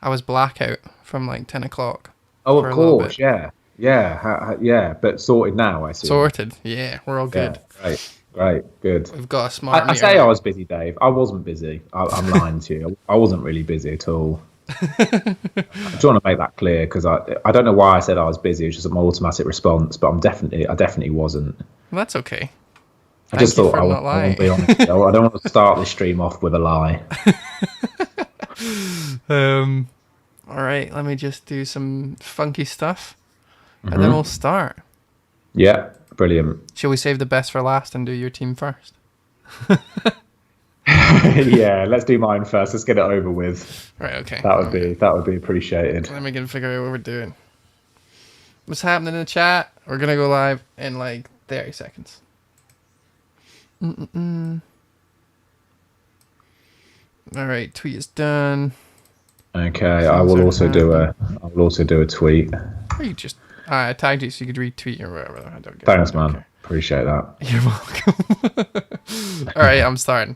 I was blackout from like 10 o'clock. Oh, for of a little course, bit. yeah, yeah, yeah. But sorted now, I assume. Sorted. Yeah, we're all Yeah, good. great, good. We've got a smart I meter say I now. was busy, Dave. I wasn't busy. I'm lying to you. I wasn't really busy at all. I just want to make that clear because I don't know why I said I was busy. It's just an automatic response, but I definitely wasn't. Well, that's okay. I just Thank you thought for not I won't be lying. honest. I don't want to start this stream off with a lie. All right, let me just do some funky stuff, and then we'll start. Yeah, brilliant. Shall we save the best for last and do your team first? Yeah, let's do mine first. Let's get it over with. Right, okay. That would be appreciated. Let me get figure out what we're doing. What's happening in the chat? We're gonna go live in like 30 seconds. All right, tweet is done. Okay, I will also do a tweet. Or you just I tagged you so you could retweet or whatever. I don't get Thanks, I don't man. care. Appreciate that. You're welcome. All right, I'm starting.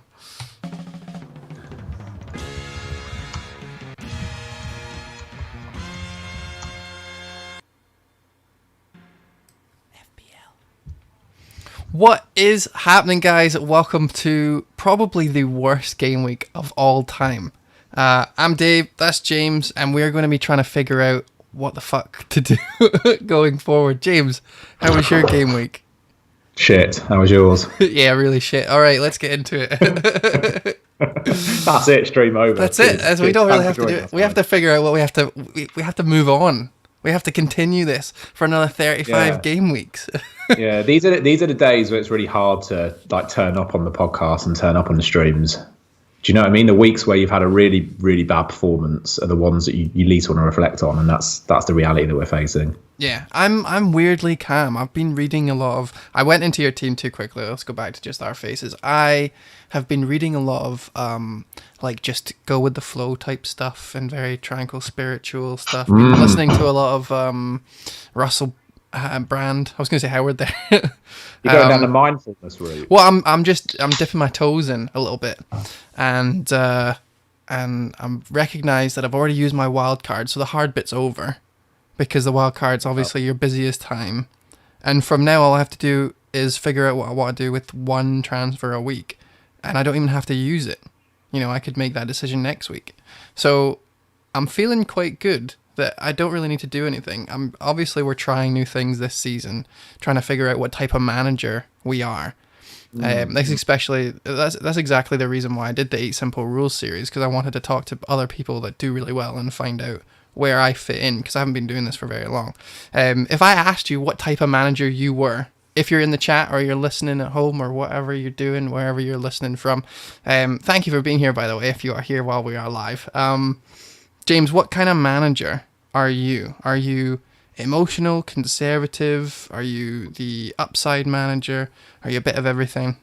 What is happening, guys? Welcome to probably the worst game week of all time. I'm Dave, that's James, and we're going to be trying to figure out what the fuck to do going forward. James, how was your game week? Shit. How was yours? Yeah, really shit. All right, let's get into it. That's it. Stream over. That's it. As we don't really have to do it. We have to figure out what we have to. We have to move on. We have to continue this for another 35 game weeks. Yeah, these are the days where it's really hard to like turn up on the podcast and turn up on the streams. Do you know what I mean? The weeks where you've had a really, really bad performance are the ones that you least want to reflect on, and that's the reality that we're facing. Yeah, I'm weirdly calm. I've been reading a lot of. I went into your team too quickly. Let's go back to just our faces. I have been reading a lot of like just go with the flow type stuff and very tranquil spiritual stuff. Been listening to a lot of Russell Brand. I was going to say Howard there. You're going down the mindfulness route. Well, I'm dipping my toes in a little bit, and I'm recognise that I've already used my wild card, so the hard bit's over, because the wild card's obviously your busiest time, and from now all I have to do is figure out what I want to do with one transfer a week, and I don't even have to use it. You know, I could make that decision next week. So I'm feeling quite good that I don't really need to do anything. We're trying new things this season, trying to figure out what type of manager we are. That's exactly the reason why I did the 8 Simple Rules series, because I wanted to talk to other people that do really well and find out where I fit in, because I haven't been doing this for very long. If I asked you what type of manager you were, if you're in the chat or you're listening at home or whatever you're doing, wherever you're listening from, thank you for being here, by the way, if you are here while we are live. James, what kind of manager are you? Are you emotional, conservative? Are you the upside manager? Are you a bit of everything?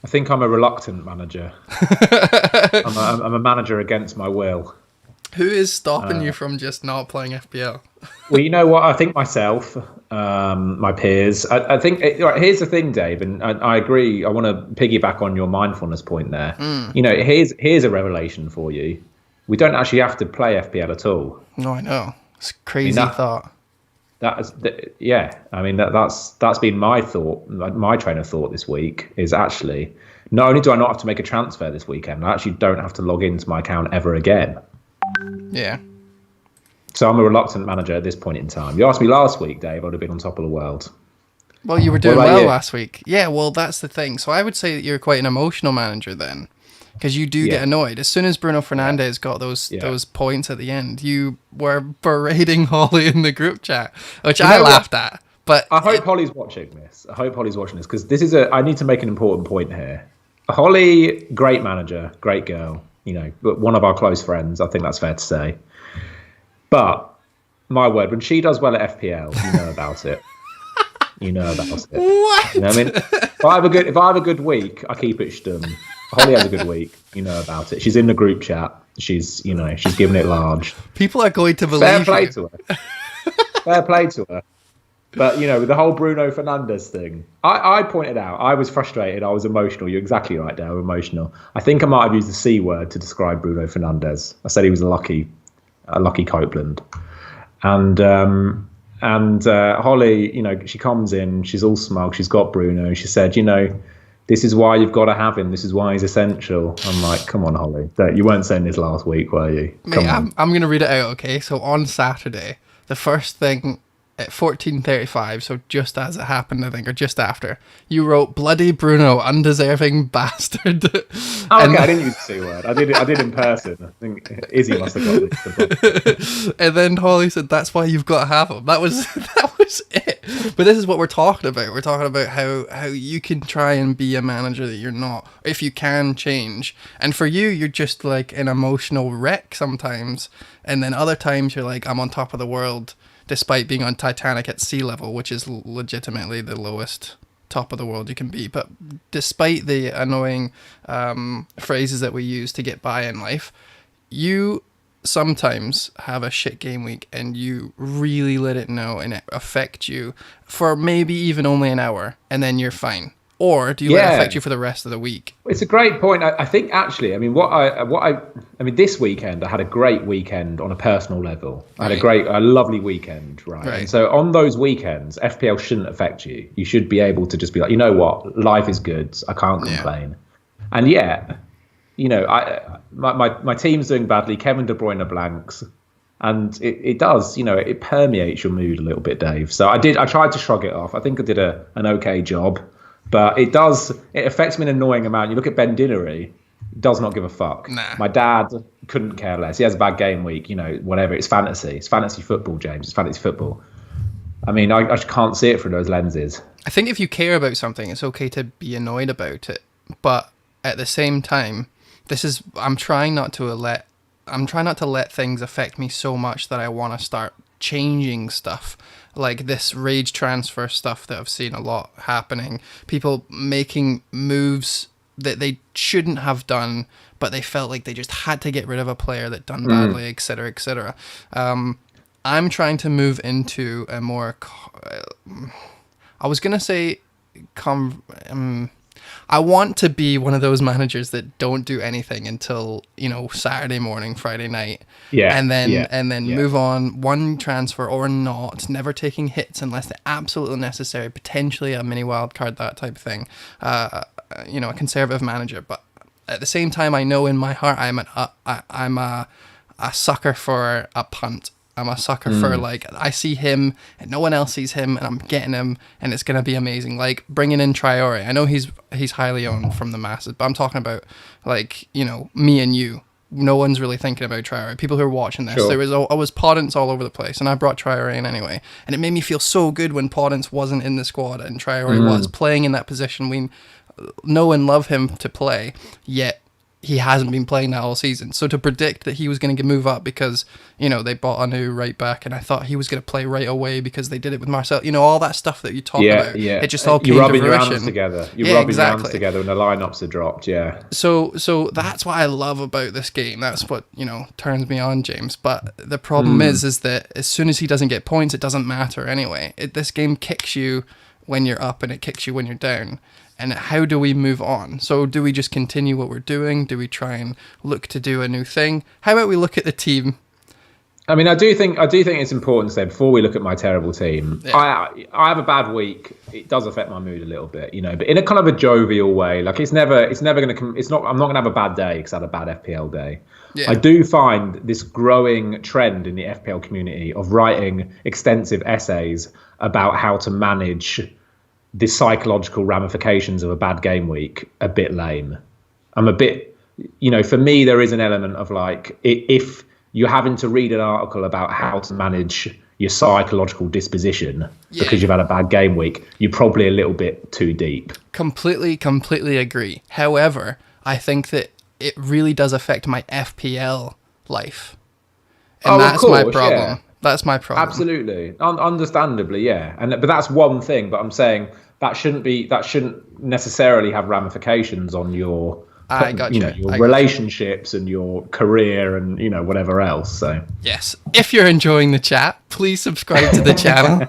I think I'm a reluctant manager. I'm a manager against my will. Who is stopping you from just not playing FPL? Well, you know what? I think myself, my peers. I think here's the thing, Dave, and I agree. I want to piggyback on your mindfulness point there. You know, here's a revelation for you. We don't actually have to play FPL at all. No, I know. It's a crazy thought. That's been my thought. My train of thought this week is actually not only do I not have to make a transfer this weekend, I actually don't have to log into my account ever again. Yeah. So I'm a reluctant manager at this point in time. You asked me last week, Dave, I would have been on top of the world. Well, you were doing well last week. Yeah, well, that's the thing. So I would say that you're quite an emotional manager then, because you do get annoyed. As soon as Bruno Fernandes got those points at the end, you were berating Holly in the group chat, which I laughed at. But I hope Holly's watching this. Because I need to make an important point here. Holly, great manager, great girl. You know, but one of our close friends. I think that's fair to say. But my word, when she does well at FPL, you know about it. You know about it. What? You know what I mean? If I have a good week, I keep it stum. Holly has a good week, you know about it. She's in the group chat. She's giving it large. People are going to believe Fair play to her. Fair play to her. But, with the whole Bruno Fernandes thing, I pointed out, I was frustrated, I was emotional. You're exactly right, Dale, emotional. I think I might have used the C word to describe Bruno Fernandes. I said he was a lucky Copeland. And Holly, she comes in, she's all smug, she's got Bruno. She said, this is why you've got to have him. This is why he's essential. I'm like, come on, Holly. You weren't saying this last week, were you? Mate, I'm going to read it out, okay? So on Saturday, the first thing at 14:35, so just as it happened, I think, or just after, you wrote "bloody Bruno, undeserving bastard." Oh, okay, I didn't use the C word. I did in person. I think Izzy must have got this. And then Holly said, "That's why you've got to have him." That was it. But this is what we're talking about. We're talking about how you can try and be a manager that you're not, if you can change. And for you, you're just like an emotional wreck sometimes, and then other times you're like, I'm on top of the world, despite being on Titanic at sea level, which is legitimately the lowest top of the world you can be. But despite the annoying phrases that we use to get by in life, you sometimes have a shit game week and you really let it know and it affect you for maybe even only an hour, and then you're fine. Or do you let it affect you for the rest of the week? It's a great point. I think actually, I mean, this weekend, I had a great weekend on a personal level. I had a lovely weekend, right? And so on those weekends, FPL shouldn't affect you. You should be able to just be like, you know what, life is good. I can't complain. And yet, my team's doing badly. Kevin De Bruyne blanks. And it does, it permeates your mood a little bit, Dave. So I tried to shrug it off. I think I did an okay job. But it affects me an annoying amount. You look at Ben Dinnery, does not give a fuck. Nah. My dad couldn't care less. He has a bad game week, whatever. It's fantasy. It's fantasy football, James. It's fantasy football. I mean, I just can't see it through those lenses. I think if you care about something, it's okay to be annoyed about it. But at the same time, I'm trying not to let things affect me so much that I want to start changing stuff. Like this rage transfer stuff that I've seen a lot happening. People making moves that they shouldn't have done, but they felt like they just had to get rid of a player that done badly, etc., etc. I'm trying to move into a more... I was going to say... I want to be one of those managers that don't do anything until, Saturday morning, Friday night. Yeah. And then move on, one transfer or not, never taking hits unless they're absolutely necessary, potentially a mini wildcard, that type of thing. A conservative manager. But at the same time, I know in my heart I'm a sucker for a punt. I'm a sucker for, I see him and no one else sees him and I'm getting him and it's going to be amazing. Like, bringing in Traore. I know he's highly owned from the masses, but I'm talking about, me and you. No one's really thinking about Traore. People who are watching this, there was Podence all over the place, and I brought Traore in anyway. And it made me feel so good when Podence wasn't in the squad and Traore was playing in that position. We know and love him to play, yet he hasn't been playing that all season. So to predict that he was going to move up because, they bought a new right back and I thought he was going to play right away because they did it with Marcel, all that stuff that you talk about. Yeah. It just all came to fruition. You're rubbing your hands together. You're rubbing your hands together and the lineups are dropped, So that's what I love about this game. That's what, turns me on, James. But the problem is that as soon as he doesn't get points, it doesn't matter anyway. This game kicks you when you're up and it kicks you when you're down. And how do we move on? So do we just continue what we're doing? Do we try and look to do a new thing? How about we look at the team? I mean, I do think it's important to say before we look at my terrible team, I have a bad week. It does affect my mood a little bit, but in a kind of a jovial way. Like I'm not going to have a bad day because I had a bad FPL day. Yeah. I do find this growing trend in the FPL community of writing extensive essays about how to manage the psychological ramifications of a bad game week a bit lame. I'm a bit, for me, there is an element of if you're having to read an article about how to manage your psychological disposition because you've had a bad game week, you're probably a little bit too deep. Completely agree. However, I think that it really does affect my FPL life. And that's my problem. Yeah. That's my problem. Absolutely. Understandably, yeah. But that's one thing. But I'm saying that shouldn't necessarily have ramifications on your your relationships and your career and whatever else. So yes, if you're enjoying the chat, please subscribe to the channel.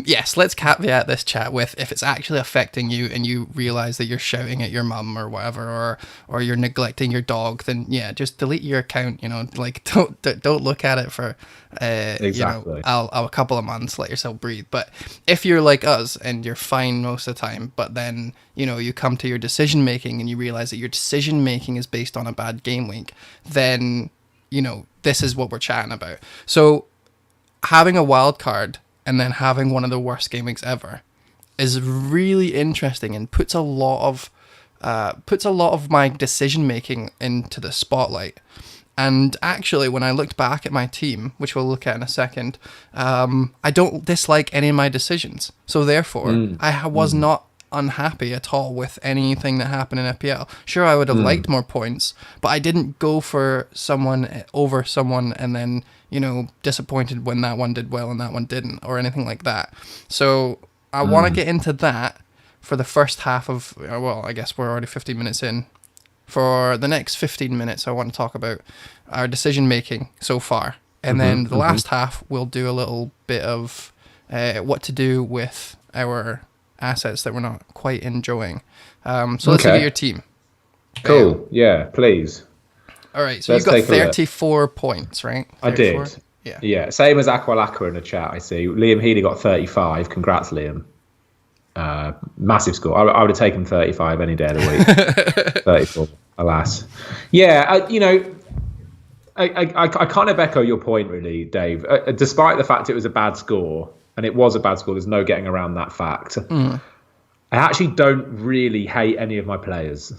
Yes, let's caveat this chat with if it's actually affecting you and you realize that you're shouting at your mum or whatever, or you're neglecting your dog, then yeah, just delete your account. Like don't look at it for Exactly. a couple of months. Let yourself breathe. But if you're like us and you're fine most of the time, but then you come to your decision making and you realize that your decision making is based on a bad game week, then this is what we're chatting about. So having a wild card and then having one of the worst game weeks ever is really interesting and puts a lot of my decision making into the spotlight. And actually, when I looked back at my team, which we'll look at in a second, I don't dislike any of my decisions. So therefore, I was not unhappy at all with anything that happened in FPL. Sure, I would have liked more points, but I didn't go for someone over someone and then, disappointed when that one did well and that one didn't, or anything like that. So I want to get into that for the first half of, well, I guess we're already 15 minutes in. For the next 15 minutes, I want to talk about our decision making so far. And then the last half, we'll do a little bit of what to do with our assets that we're not quite enjoying. So let's look at your team. Cool. Yeah, please. All right. So you've got 34 points, right? 34? I did. Yeah. Same as Aqualacqua in the chat, I see. Liam Healy got 35. Congrats, Liam. Massive score. I would have taken 35 any day of the week. 34, alas. Yeah, I kind of echo your point, really, Dave. Despite the fact it was a bad score, and it was a bad score, there's no getting around that fact. I actually don't really hate any of my players.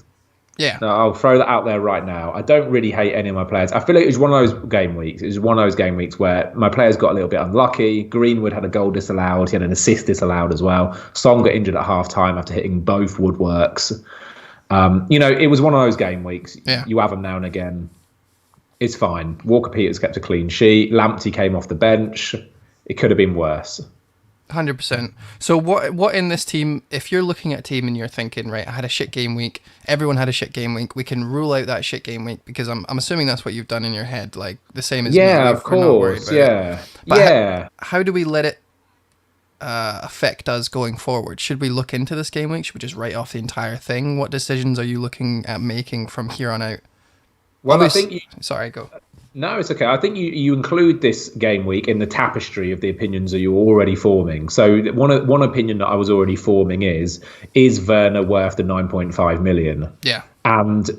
Yeah. No, I'll throw that out there right now. I don't really hate any of my players. I feel like it was one of those game weeks. It was one of those game weeks where my players got a little bit unlucky. Greenwood had a goal disallowed. He had an assist disallowed as well. Song got injured at half time after hitting both woodworks. It was one of those game weeks. Yeah. You have them now and again. It's fine. Walker Peters kept a clean sheet. Lamptey came off the bench. It could have been worse. 100%. So what in this team, if you're looking at a team and you're thinking, right, I had a shit game week, everyone had a shit game week, we can rule out that shit game week, because I'm assuming that's what you've done in your head, like the same as me. Of course. Yeah. But how do we let it affect us going forward? Should we look into this game week? Should we just write off the entire thing? What decisions are you looking at making from here on out? Well, I think sorry, go. No, it's okay. I think you include this game week in the tapestry of the opinions that you're already forming. So one opinion that I was already forming is Werner worth the 9.5 million? Yeah. And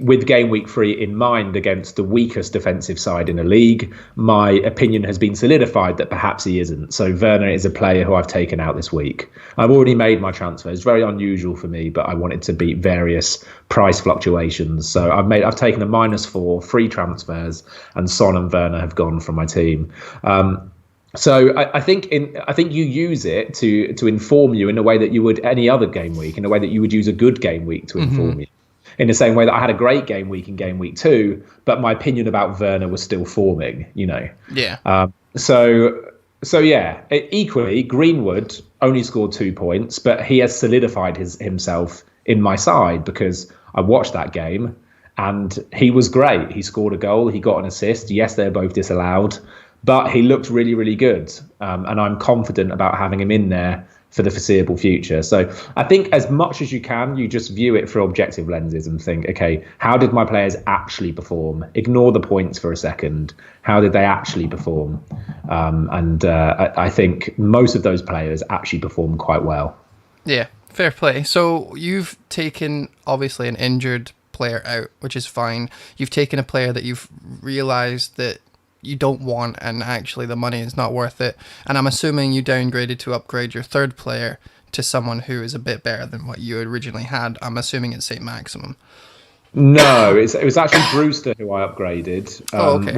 with game week 3 in mind against the weakest defensive side in the league, my opinion has been solidified that perhaps he isn't. So Werner is a player who I've taken out this week. I've already made my transfer. It's very unusual for me, but I wanted to beat various price fluctuations. So I've taken a -4 free transfers, and Son and Werner have gone from my team. So I think you use it to inform you in a way that you would any other game week, in a way that you would use a good game week to inform you. In the same way that I had a great game week in game week 2, but my opinion about Werner was still forming, Yeah. So yeah, equally, Greenwood only scored 2 points, but he has solidified himself in my side because I watched that game and he was great. He scored a goal, he got an assist. Yes, they're both disallowed, but he looked really, really good. And I'm confident about having him in there for the foreseeable future. So I think as much as you can, you just view it through objective lenses and think, okay, how did my players actually perform? Ignore the points for a second. How did they actually perform? I think most of those players actually performed quite well. Yeah, fair play. So you've taken, obviously, an injured player out, which is fine. You've taken a player that you've realised that you don't want, and actually the money is not worth it. And I'm assuming you downgraded to upgrade your third player to someone who is a bit better than what you originally had. I'm assuming it's St. Maximum. No, it was actually Brewster who I upgraded, okay.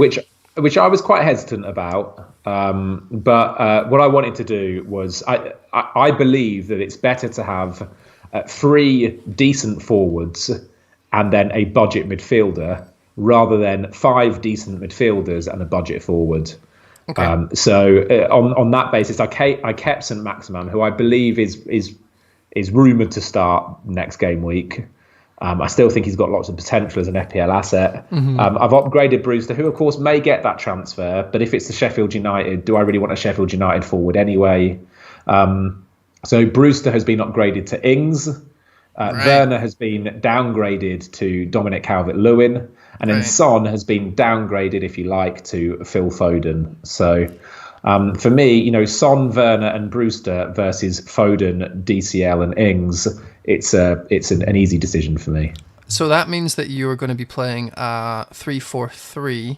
which I was quite hesitant about. But what I wanted to do was I believe that it's better to have 3 decent forwards and then a budget midfielder, rather than 5 decent midfielders and a budget forward. Okay. So on that basis, I kept St. Maximum, who I believe is rumoured to start next game week. I still think he's got lots of potential as an FPL asset. I've upgraded Brewster, who of course may get that transfer, but if it's to Sheffield United, do I really want a Sheffield United forward anyway? So Brewster has been upgraded to Ings. Werner has been downgraded to Dominic Calvert-Lewin. And then Son has been downgraded, if you like, to Phil Foden. So for me, Son, Werner and Brewster versus Foden, DCL and Ings, it's an easy decision for me. So that means that you are going to be playing 3-4-3.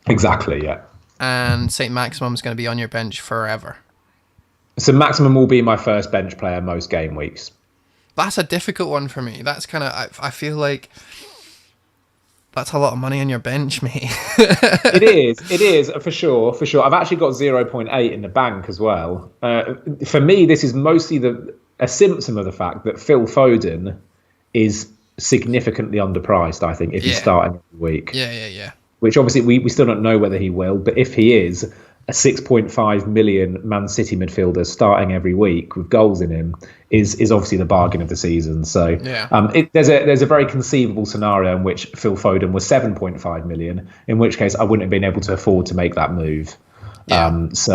Exactly, yeah. And St. Maximum's going to be on your bench forever. So Maximum will be my first bench player most game weeks. That's a difficult one for me. That's kind of, I feel like that's a lot of money on your bench, mate. It is for sure. I've actually got 0.8 in the bank as well. For me, this is mostly a symptom of the fact that Phil Foden is significantly underpriced, I think, if he's starting every week. Yeah. Which obviously we still don't know whether he will, but if he is, a 6.5 million Man City midfielder starting every week with goals in him is obviously the bargain of the season. So there's a very conceivable scenario in which Phil Foden was 7.5 million, in which case I wouldn't have been able to afford to make that move. It's,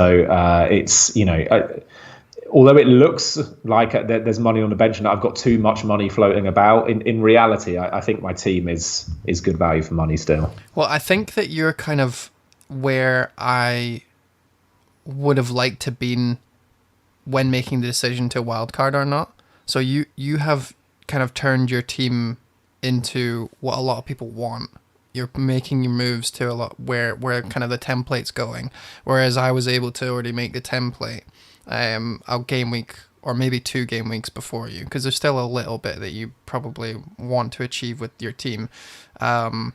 although it looks like there's money on the bench and I've got too much money floating about, in reality, I think my team is good value for money still. Well, I think that you're kind of where I would have liked to been when making the decision to wildcard or not. So you have kind of turned your team into what a lot of people want. You're making your moves to a lot where kind of the template's going, whereas I was able to already make the template a game week or maybe 2 game weeks before you, because there's still a little bit that you probably want to achieve with your team. My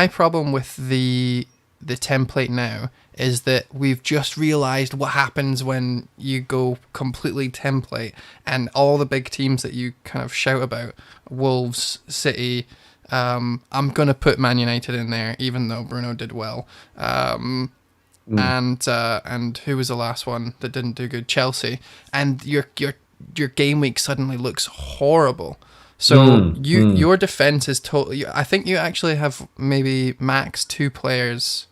problem with the template now is that we've just realized what happens when you go completely template, and all the big teams that you kind of shout about, Wolves, City, I'm going to put Man United in there, even though Bruno did well. And who was the last one that didn't do good? Chelsea. And your game week suddenly looks horrible. So your defense is totally. I think you actually have maybe max 2 players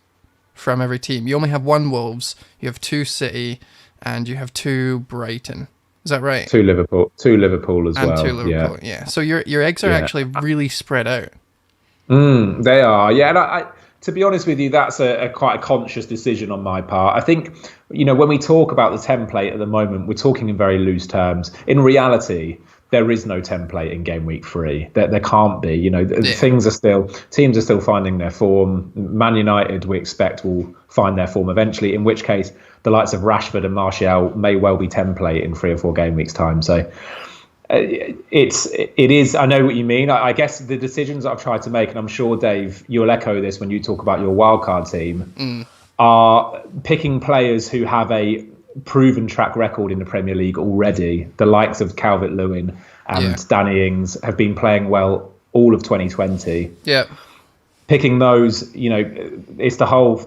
from every team. You only have 1 Wolves, you have 2 City, and you have 2 Brighton. Is that right? 2 Liverpool as well. And 2 Liverpool, yeah. So your eggs are actually really spread out. They are, yeah. And I to be honest with you, that's a quite a conscious decision on my part. I think, when we talk about the template at the moment, we're talking in very loose terms. In reality, there is no template in game week 3. There can't be. Teams are still finding their form. Man United, we expect, will find their form eventually, in which case the likes of Rashford and Martial may well be template in 3 or 4 game weeks time. So it is. I know what you mean. I guess the decisions I've tried to make, and I'm sure, Dave, you'll echo this when you talk about your wildcard team, are picking players who have a proven track record in the Premier League already. The likes of Calvert-Lewin and Danny Ings have been playing well all of 2020. Yeah. Picking those, it's the whole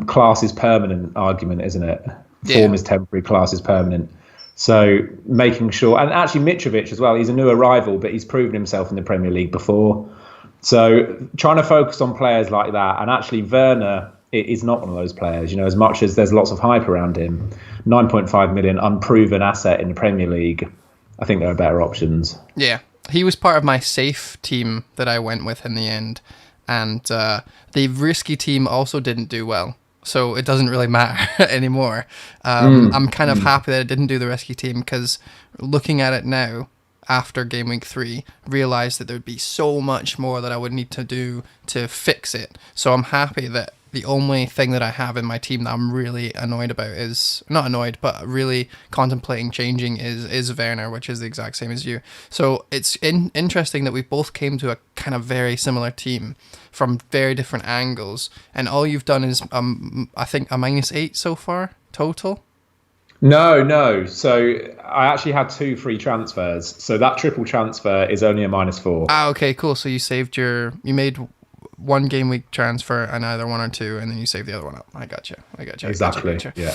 class is permanent argument, isn't it? Form is temporary, class is permanent. So making sure, and actually Mitrovic as well, he's a new arrival, but he's proven himself in the Premier League before. So trying to focus on players like that, and actually Werner is not one of those players, as much as there's lots of hype around him. 9.5 million unproven asset in the Premier League. I think there are better options. Yeah, he was part of my safe team that I went with in the end, and the risky team also didn't do well. So it doesn't really matter anymore. I'm kind of happy that I didn't do the rescue team, because looking at it now, after game week 3, realized that there'd be so much more that I would need to do to fix it. So I'm happy that the only thing that I have in my team that I'm really annoyed about is, not annoyed, but really contemplating changing is Werner, which is the exact same as you. So it's interesting that we both came to a kind of very similar team from very different angles. And all you've done is, I think, a -8 so far total. No. So I actually had 2 free transfers. So that triple transfer is only a -4. Ah, okay, cool. So you made 1 game week transfer and either 1 or 2, and then you save the other one up. I got you. Exactly. Yeah.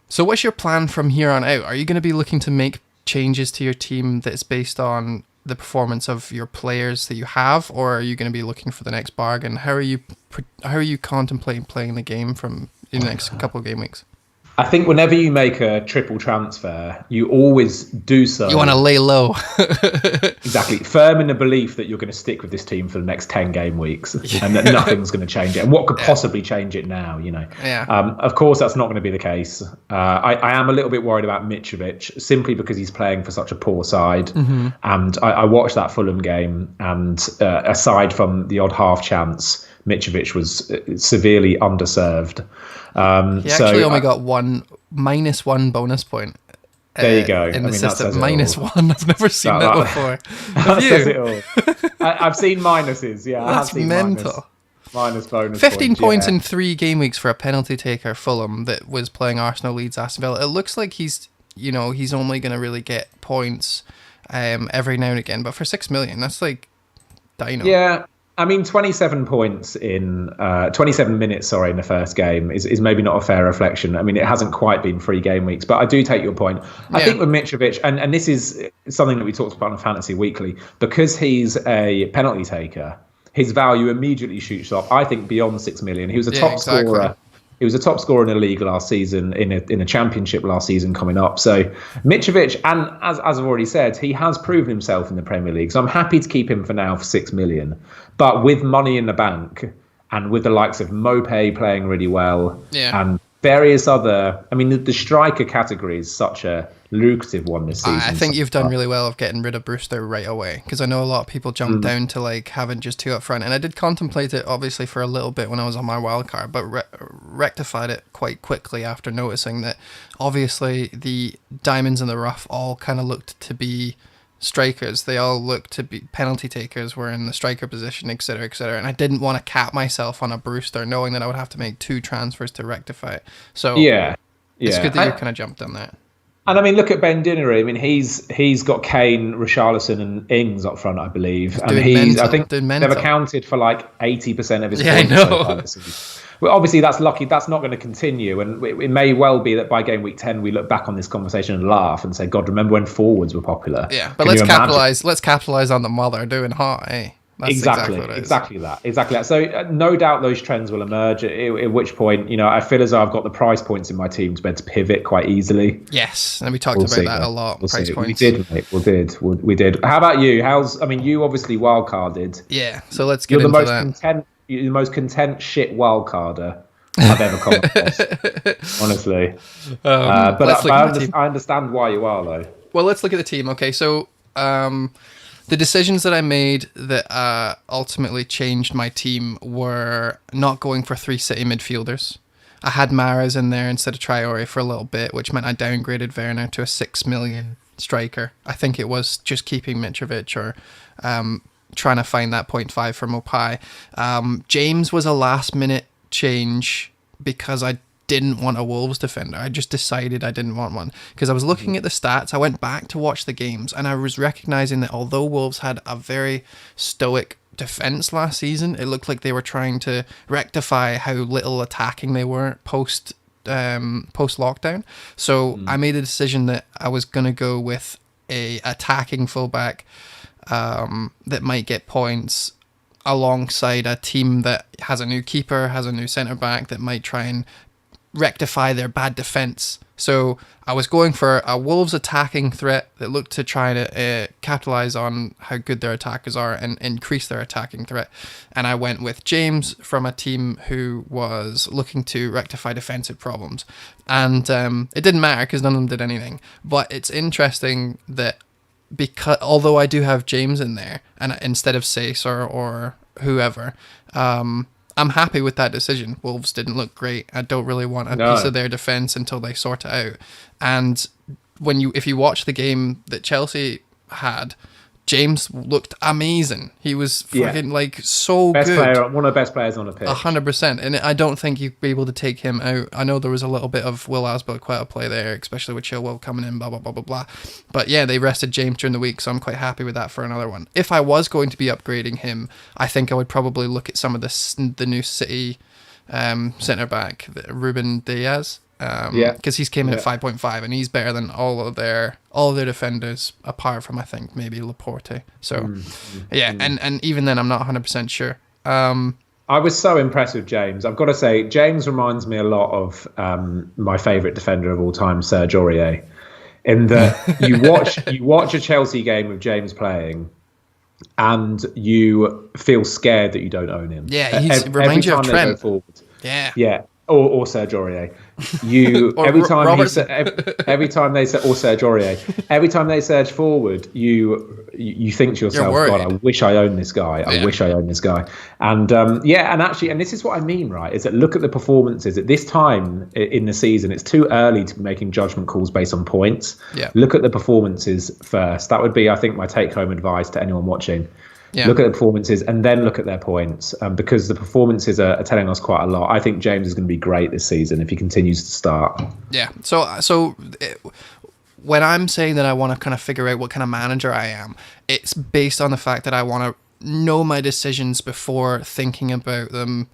So what's your plan from here on out? Are you going to be looking to make changes to your team that's based on the performance of your players that you have, or are you going to be looking for the next bargain? How are you contemplating playing the game from in the next couple of game weeks? I think whenever you make a triple transfer, you always do so. You want to lay low. Exactly. Firm in the belief that you're going to stick with this team for the next 10 game weeks and that nothing's going to change it. And what could possibly change it now, Yeah. Of course, that's not going to be the case. I am a little bit worried about Mitrovic simply because he's playing for such a poor side. Mm-hmm. And I watched that Fulham game, and aside from the odd half chance, Mitrovic was severely underserved. He actually only got -1 bonus point. There you go. In the system, -1. I've never seen that before. That says it all. I've seen minuses. Yeah, that's I have seen mental. Minus bonus. 15 points in 3 game weeks for a penalty taker, Fulham, that was playing Arsenal, Leeds, Aston Villa. It looks like he's only going to really get points every now and again. But for 6 million, that's like dino. Yeah. I mean, 27 points in 27 minutes, in the first game is maybe not a fair reflection. I mean, it hasn't quite been 3 game weeks, but I do take your point. I think with Mitrovic, and this is something that we talked about on Fantasy Weekly, because he's a penalty taker, his value immediately shoots up, I think, beyond 6 million. He was a top scorer. He was a top scorer in the league last season, in a championship last season coming up. So Mitrovic, and as I've already said, he has proven himself in the Premier League. So I'm happy to keep him for now for 6 million. But with money in the bank, and with the likes of Mopé playing really well, and various other, I mean, the striker category is such a lucrative one this season. I think you've done really well of getting rid of Brewster right away, because I know a lot of people jump down to like having just 2 up front, and I did contemplate it obviously for a little bit when I was on my wildcard, but rectified it quite quickly after noticing that obviously the diamonds in the rough all kind of looked to be strikers. They all looked to be penalty takers, were in the striker position, etc., etc. And I didn't want to cap myself on a Brewster, knowing that I would have to make 2 transfers to rectify it. So it's good that you kind of jumped on that. And I mean, look at Ben Dinnery. I mean, he's got Kane, Richarlison, and Ings up front, I believe, and I think they've accounted for like 80% of his points. I know. Well, obviously that's lucky. That's not going to continue, and it may well be that by game week 10 we look back on this conversation and laugh and say, "God, remember when forwards were popular?" Yeah, but let's capitalize. Let's capitalize on them while they're doing hot, eh? That's exactly that. So no doubt those trends will emerge. At which point, I feel as though I've got the price points in my team to be able to pivot quite easily. Yes, and we talked about that a lot. Price points. We did, mate. We did. How about you? You obviously wildcarded. Yeah. So let's get into that. You're the most content shit wildcarder I've ever come across. Honestly, but I understand why you are though. Well, let's look at the team. Okay, so the decisions that I made that ultimately changed my team were not going for 3 City midfielders. I had Mahrez in there instead of Traore for a little bit, which meant I downgraded Werner to a 6 million striker. I think it was just keeping Mitrovic or trying to find that 0.5 for Mopai. James was a last minute change because I didn't want a Wolves defender. I just decided I didn't want one because I was looking at the stats. I went back to watch the games and I was recognizing that although Wolves had a very stoic defense last season, it looked like they were trying to rectify how little attacking they were post lockdown. So I made a decision that I was going to go with a attacking fullback that might get points alongside a team that has a new keeper, has a new centre back that might try and rectify their bad defense. So I was going for a Wolves attacking threat that looked to try to capitalize on how good their attackers are and increase their attacking threat. And I went with James from a team who was looking to rectify defensive problems. And it didn't matter because none of them did anything. But it's interesting that because although I do have James in there and instead of Sace or whoever, I'm happy with that decision. Wolves didn't look great. I don't really want a piece of their defense until they sort it out. And if you watch the game that Chelsea had, James looked amazing. He was freaking so best good. Player, one of the best players on the pitch. 100%. And I don't think you'd be able to take him out. I know there was a little bit of Will Asbel play there, especially with Chilwell coming in, blah, blah, blah, blah, blah. But yeah, they rested James during the week, so I'm quite happy with that for another one. If I was going to be upgrading him, I think I would probably look at some of the new City centre-back, Ruben Diaz. because he's came in at 5.5 and he's better than all of their defenders apart from I think maybe Laporte. So and even then I'm not 100% sure. I was so impressed with James. I've got to say, James reminds me a lot of my favourite defender of all time, Serge Aurier, in that you watch a Chelsea game with James playing, and you feel scared that you don't own him. Yeah, he reminds you of Trent. Yeah. Or Serge Aurier. Every time they surge forward, you think to yourself, God, I wish I owned this guy. I wish I owned this guy. And and this is what I mean, right? Is that look at the performances at this time in the season. It's too early to be making judgment calls based on points. Yeah. Look at the performances first. That would be, I think, my take-home advice to anyone watching. Yeah. Look at the performances and then look at their points, because the performances are telling us quite a lot. I think James is going to be great this season if he continues to start. Yeah. So when I'm saying that I want to kind of figure out what kind of manager I am, it's based on the fact that I want to know my decisions before thinking about them,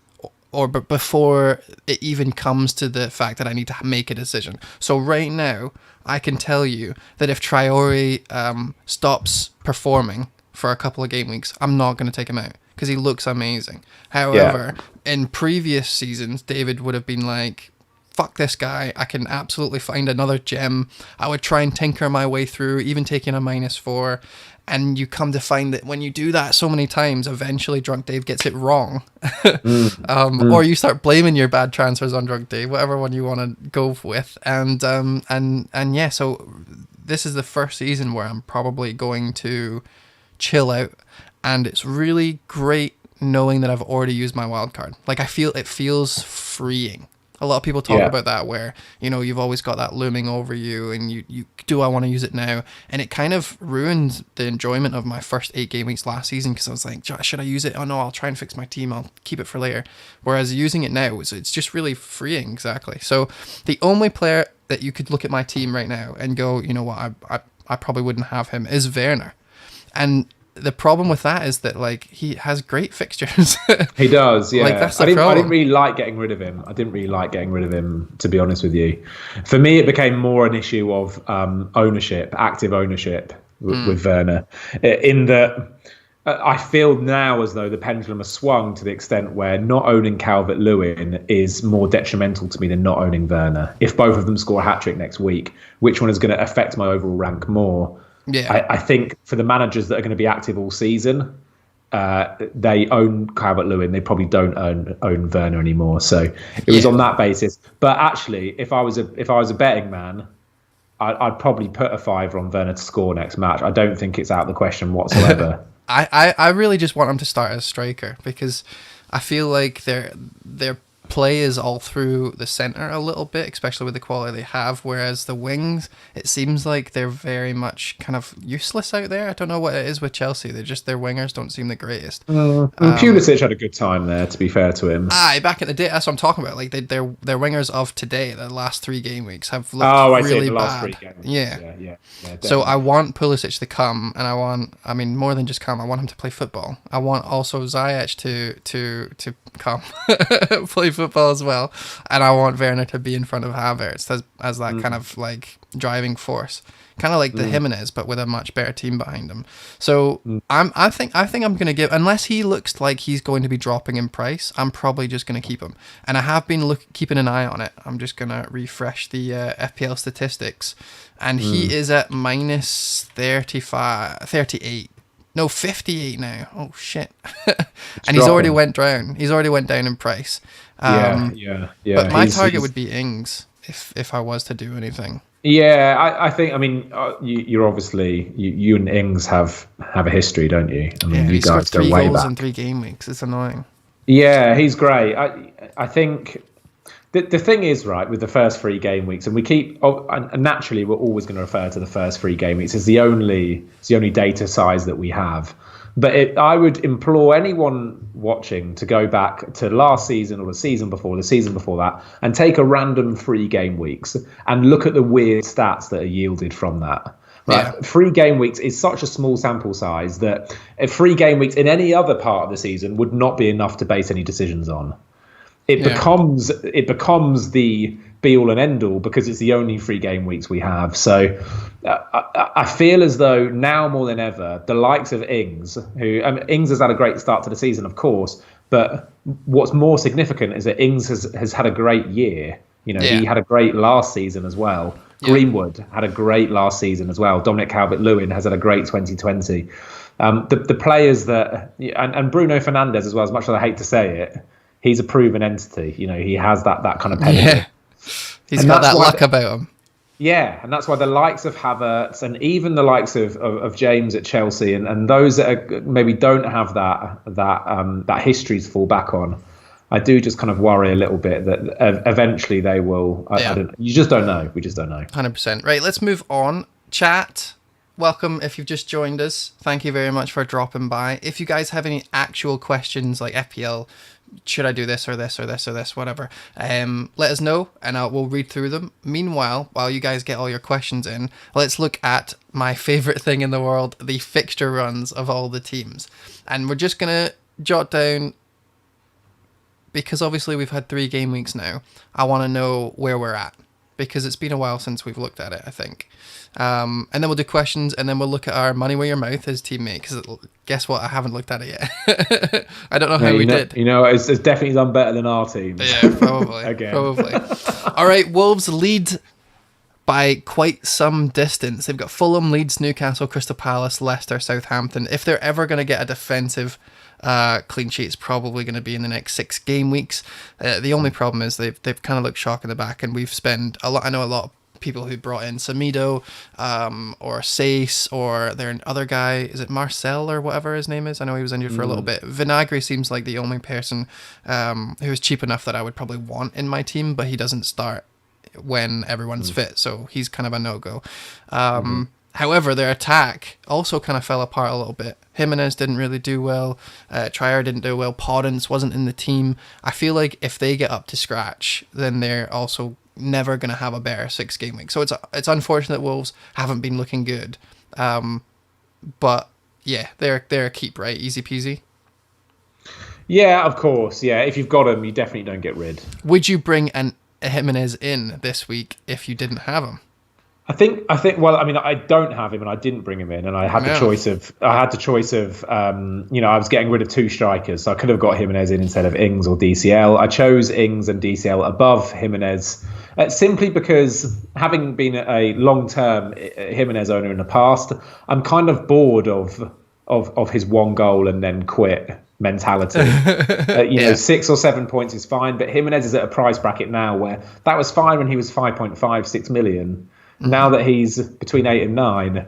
or before it even comes to the fact that I need to make a decision. So right now, I can tell you that if Traore stops performing for a couple of game weeks, I'm not going to take him out because he looks amazing. However, in previous seasons, David would have been like, fuck this guy, I can absolutely find another gem. I would try and tinker my way through, even taking a -4. And you come to find that when you do that so many times, eventually Drunk Dave gets it wrong. Or you start blaming your bad transfers on Drunk Dave, whatever one you want to go with. And so this is the first season where I'm probably going to chill out, and it's really great knowing that I've already used my wildcard. Like, it feels freeing. A lot of people talk about that, where you've always got that looming over you, and you do I want to use it now? And it kind of ruined the enjoyment of my first 8 game weeks last season, because I was like, should I use it? Oh no, I'll try and fix my team, I'll keep it for later. Whereas using it now, it's just really freeing. Exactly. So the only player that you could look at my team right now and go, you know what, I probably wouldn't have him, is Werner. And the problem with that is that, like, he has great fixtures. He does, yeah. Like, that's the problem. I didn't really like getting rid of him. To be honest with you. For me, it became more an issue of active ownership with Werner. In that, I feel now as though the pendulum has swung to the extent where not owning Calvert-Lewin is more detrimental to me than not owning Werner. If both of them score a hat-trick next week, which one is going to affect my overall rank more? Yeah, I think for the managers that are going to be active all season, they own Calvert-Lewin. They probably don't own Werner anymore. So it was on that basis. But actually, if I was a betting man, I'd probably put a $5 on Werner to score next match. I don't think it's out of the question whatsoever. I really just want him to start as striker, because I feel like their play is all through the centre a little bit, especially with the quality they have, whereas the wings, it seems like they're very much kind of useless out there. I don't know what it is with Chelsea. Their wingers don't seem the greatest. Pulisic had a good time there, to be fair to him. Back in the day, that's what I'm talking about. Like, their wingers of today, the last 3 game weeks, have looked really bad. Last 3 game weeks. Yeah, so I want Pulisic to come, and more than just come, I want him to play football. I want also Ziyech to come play football as well, and I want Werner to be in front of Havertz as that kind of like driving force, kind of like the Jimenez, but with a much better team behind him. So I think I'm gonna give, unless he looks like he's going to be dropping in price, I'm probably just gonna keep him. And I have been keeping an eye on it. I'm just gonna refresh the FPL statistics, and he is at minus 38. No, 58 now. Oh shit! And he's already went down. He's already went down in price. Yeah. But my target would be Ings if I was to do anything. Yeah, I think. I mean, you're obviously you and Ings have a history, don't you? I mean, you guys go way back. 3 goals in 3 game weeks. It's annoying. Yeah, he's great. I think. The thing is, right, with the first 3 game weeks, and we keep, and naturally we're always going to refer to the first 3 game weeks as the only data size that we have. But I would implore anyone watching to go back to last season or the season before that, and take a random 3 game weeks and look at the weird stats that are yielded from that. Right, yeah. 3 game weeks is such a small sample size that 3 game weeks in any other part of the season would not be enough to base any decisions on. It becomes the be all and end all because it's the only 3 game weeks we have. So I feel as though now more than ever, the likes of Ings, Ings has had a great start to the season, of course, but what's more significant is that Ings has had a great year. He had a great last season as well. Yeah. Greenwood had a great last season as well. Dominic Calvert-Lewin has had a great 2020. The players that and Bruno Fernandes as well, as much as I hate to say it, he's a proven entity. He has that kind of pedigree. Yeah. He's got that luck about him. Yeah, and that's why the likes of Havertz and even the likes of James at Chelsea and those that maybe don't have that history to fall back on, I do just kind of worry a little bit that eventually they will. You just don't know. We just don't know. 100%. Right, let's move on. Chat. Welcome if you've just joined us. Thank you very much for dropping by. If you guys have any actual questions like FPL, should I do this or this or this or this, whatever, let us know and we'll read through them. Meanwhile, while you guys get all your questions in, let's look at my favourite thing in the world, the fixture runs of all the teams. And we're just going to jot down, because obviously we've had 3 game weeks now, I want to know where we're at, because it's been a while since we've looked at it, I think. And then we'll do questions, and then we'll look at our money where your mouth is teammate, because guess what? I haven't looked at it yet. I don't know how we did. It's definitely done better than our team. Yeah, probably. Again. Probably. All right, Wolves lead by quite some distance. They've got Fulham, Leeds, Newcastle, Crystal Palace, Leicester, Southampton. If they're ever going to get a defensive clean sheet, it's probably going to be in the next 6 game weeks. The only problem is they've kind of looked shock in the back, and we've spent a lot. I know a lot of people who brought in Samido or Sace or their other guy, is it Marcel or whatever his name is? I know he was injured for a little bit. Vinagre seems like the only person who is cheap enough that I would probably want in my team, but he doesn't start when everyone's fit, so he's kind of a no-go. However, their attack also kind of fell apart a little bit. Jimenez didn't really do well. Trier didn't do well. Podence wasn't in the team. I feel like if they get up to scratch, then they're also never going to have a better 6 game week. So it's unfortunate Wolves haven't been looking good. But yeah, they're a keep, right? Easy peasy. Yeah, of course. Yeah, if you've got them, you definitely don't get rid. Would you bring a Jimenez in this week if you didn't have him? I think. Well, I mean, I don't have him, and I didn't bring him in, and I had the choice of. I was getting rid of 2 strikers, so I could have got Jimenez in instead of Ings or DCL. I chose Ings and DCL above Jimenez, simply because, having been a long-term Jimenez owner in the past, I'm kind of bored of his 1 goal and then quit mentality. 6 or 7 points is fine, but Jimenez is at a price bracket now where that was fine when he was 5.56 million. Now that he's between 8 and 9,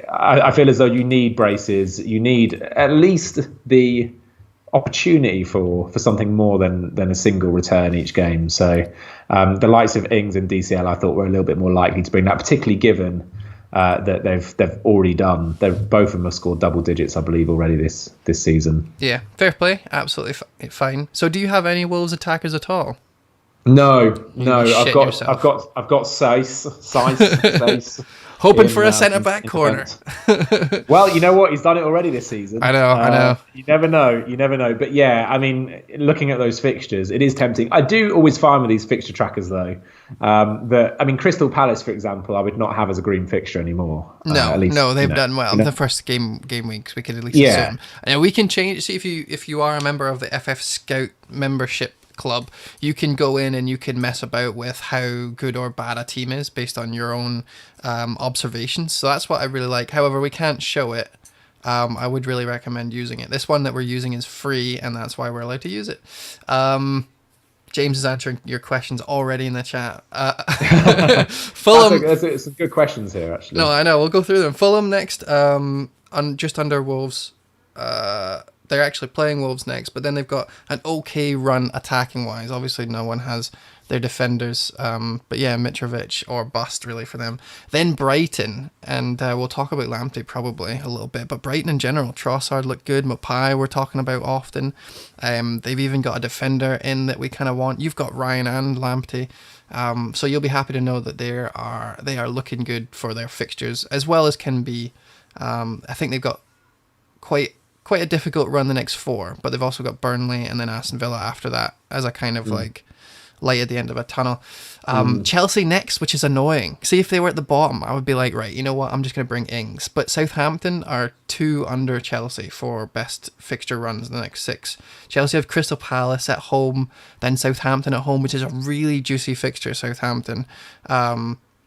I feel as though you need braces. You need at least the opportunity for something more than a single return each game. So the likes of Ings and DCL, I thought, were a little bit more likely to bring that, particularly given that they've already done. Both of them have scored double digits, I believe, already this season. Yeah, fair play, absolutely fine. So, do you have any Wolves attackers at all? No. I've got Sace. Hoping for a centre back corner. Well, you know what? He's done it already this season. I know. You never know. But yeah, I mean, looking at those fixtures, it is tempting. I do always find with these fixture trackers though, Crystal Palace, for example, I would not have as a green fixture anymore. No, they've done well. The first game weeks, we could at least assume. And we can change. See if you are a member of the FF Scout membership club, you can go in and you can mess about with how good or bad a team is based on your own observations. So that's what I really like. However, we can't show it. I would really recommend using it. This one that we're using is free, and that's why we're allowed to use it. James is answering your questions already in the chat. Fulham. There's some good questions here, actually. No, I know. We'll go through them. Fulham next, just under Wolves. They're actually playing Wolves next, but then they've got an okay run attacking-wise. Obviously, no one has their defenders, but yeah, Mitrovic or bust, really, for them. Then Brighton, and we'll talk about Lamptey probably a little bit, but Brighton in general, Trossard looked good, Mapai we're talking about often. They've even got a defender in that we kind of want. You've got Ryan and Lamptey, so you'll be happy to know that they are looking good for their fixtures, as well as can be. I think they've got quite a difficult run the next 4, but they've also got Burnley and then Aston Villa after that as a kind of like light at the end of a tunnel. Chelsea next, which is annoying. See, if they were at the bottom, I would be like, right, you know what, I'm just going to bring Ings. But Southampton are 2 under Chelsea for best fixture runs in the next 6. Chelsea have Crystal Palace at home, then Southampton at home, which is a really juicy fixture, Southampton.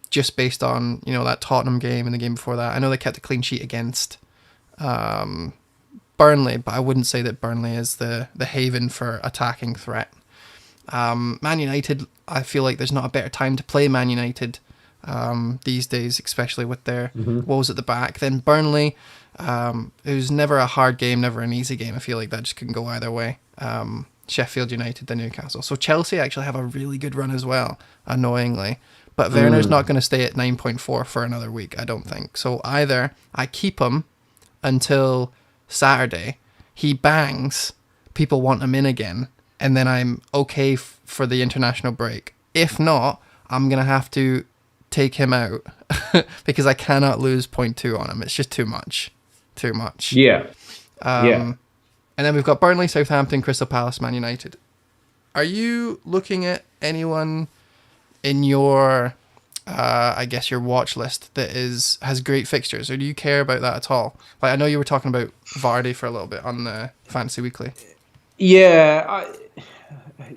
Just based on, you know, that Tottenham game and the game before that. I know they kept a clean sheet against Burnley, but I wouldn't say that Burnley is the haven for attacking threat. Man United, I feel like there's not a better time to play Man United these days, especially with their woes at the back. Then Burnley, it was never a hard game, never an easy game. I feel like that just can go either way. Sheffield United, then Newcastle. So Chelsea actually have a really good run as well, annoyingly. But Werner's not going to stay at 9.4 for another week, I don't think. So either I keep him until Saturday, he bangs, people want him in again, and then I'm okay for the international break. If not, I'm going to have to take him out because I cannot lose 0.2 on him. It's just too much. Too much. Yeah. And then we've got Burnley, Southampton, Crystal Palace, Man United. Are you looking at anyone in your, I guess, your watch list that has great fixtures, or do you care about that at all? Like, I know you were talking about Vardy for a little bit on the Fantasy Weekly. Yeah,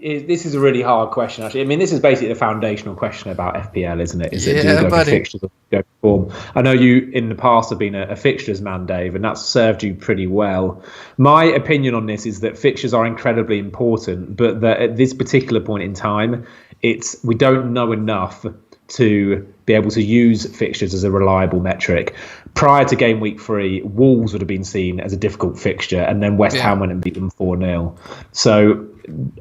this is a really hard question, actually. I mean, this is basically the foundational question about FPL, isn't it? Is it, do you go for fixtures or go for form? I know you, in the past, have been a fixtures man, Dave, and that's served you pretty well. My opinion on this is that fixtures are incredibly important, but that at this particular point in time, we don't know enough to be able to use fixtures as a reliable metric. Prior to game week 3, Wolves would have been seen as a difficult fixture, and then West Ham went and beat them 4-0. So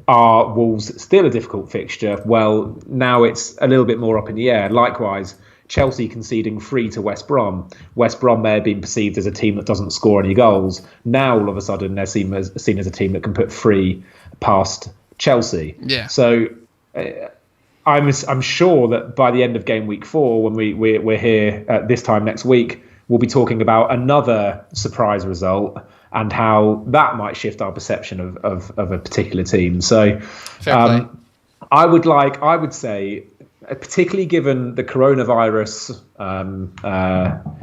are Wolves still a difficult fixture? Well, now it's a little bit more up in the air. Likewise, Chelsea conceding 3 to West Brom. West Brom may have been perceived as a team that doesn't score any goals. Now, all of a sudden, they're seen as a team that can put 3 past Chelsea. Yeah. So I'm sure that by the end of game week 4, when we're here at this time next week, we'll be talking about another surprise result and how that might shift our perception of a particular team. So I would say, particularly given the coronavirus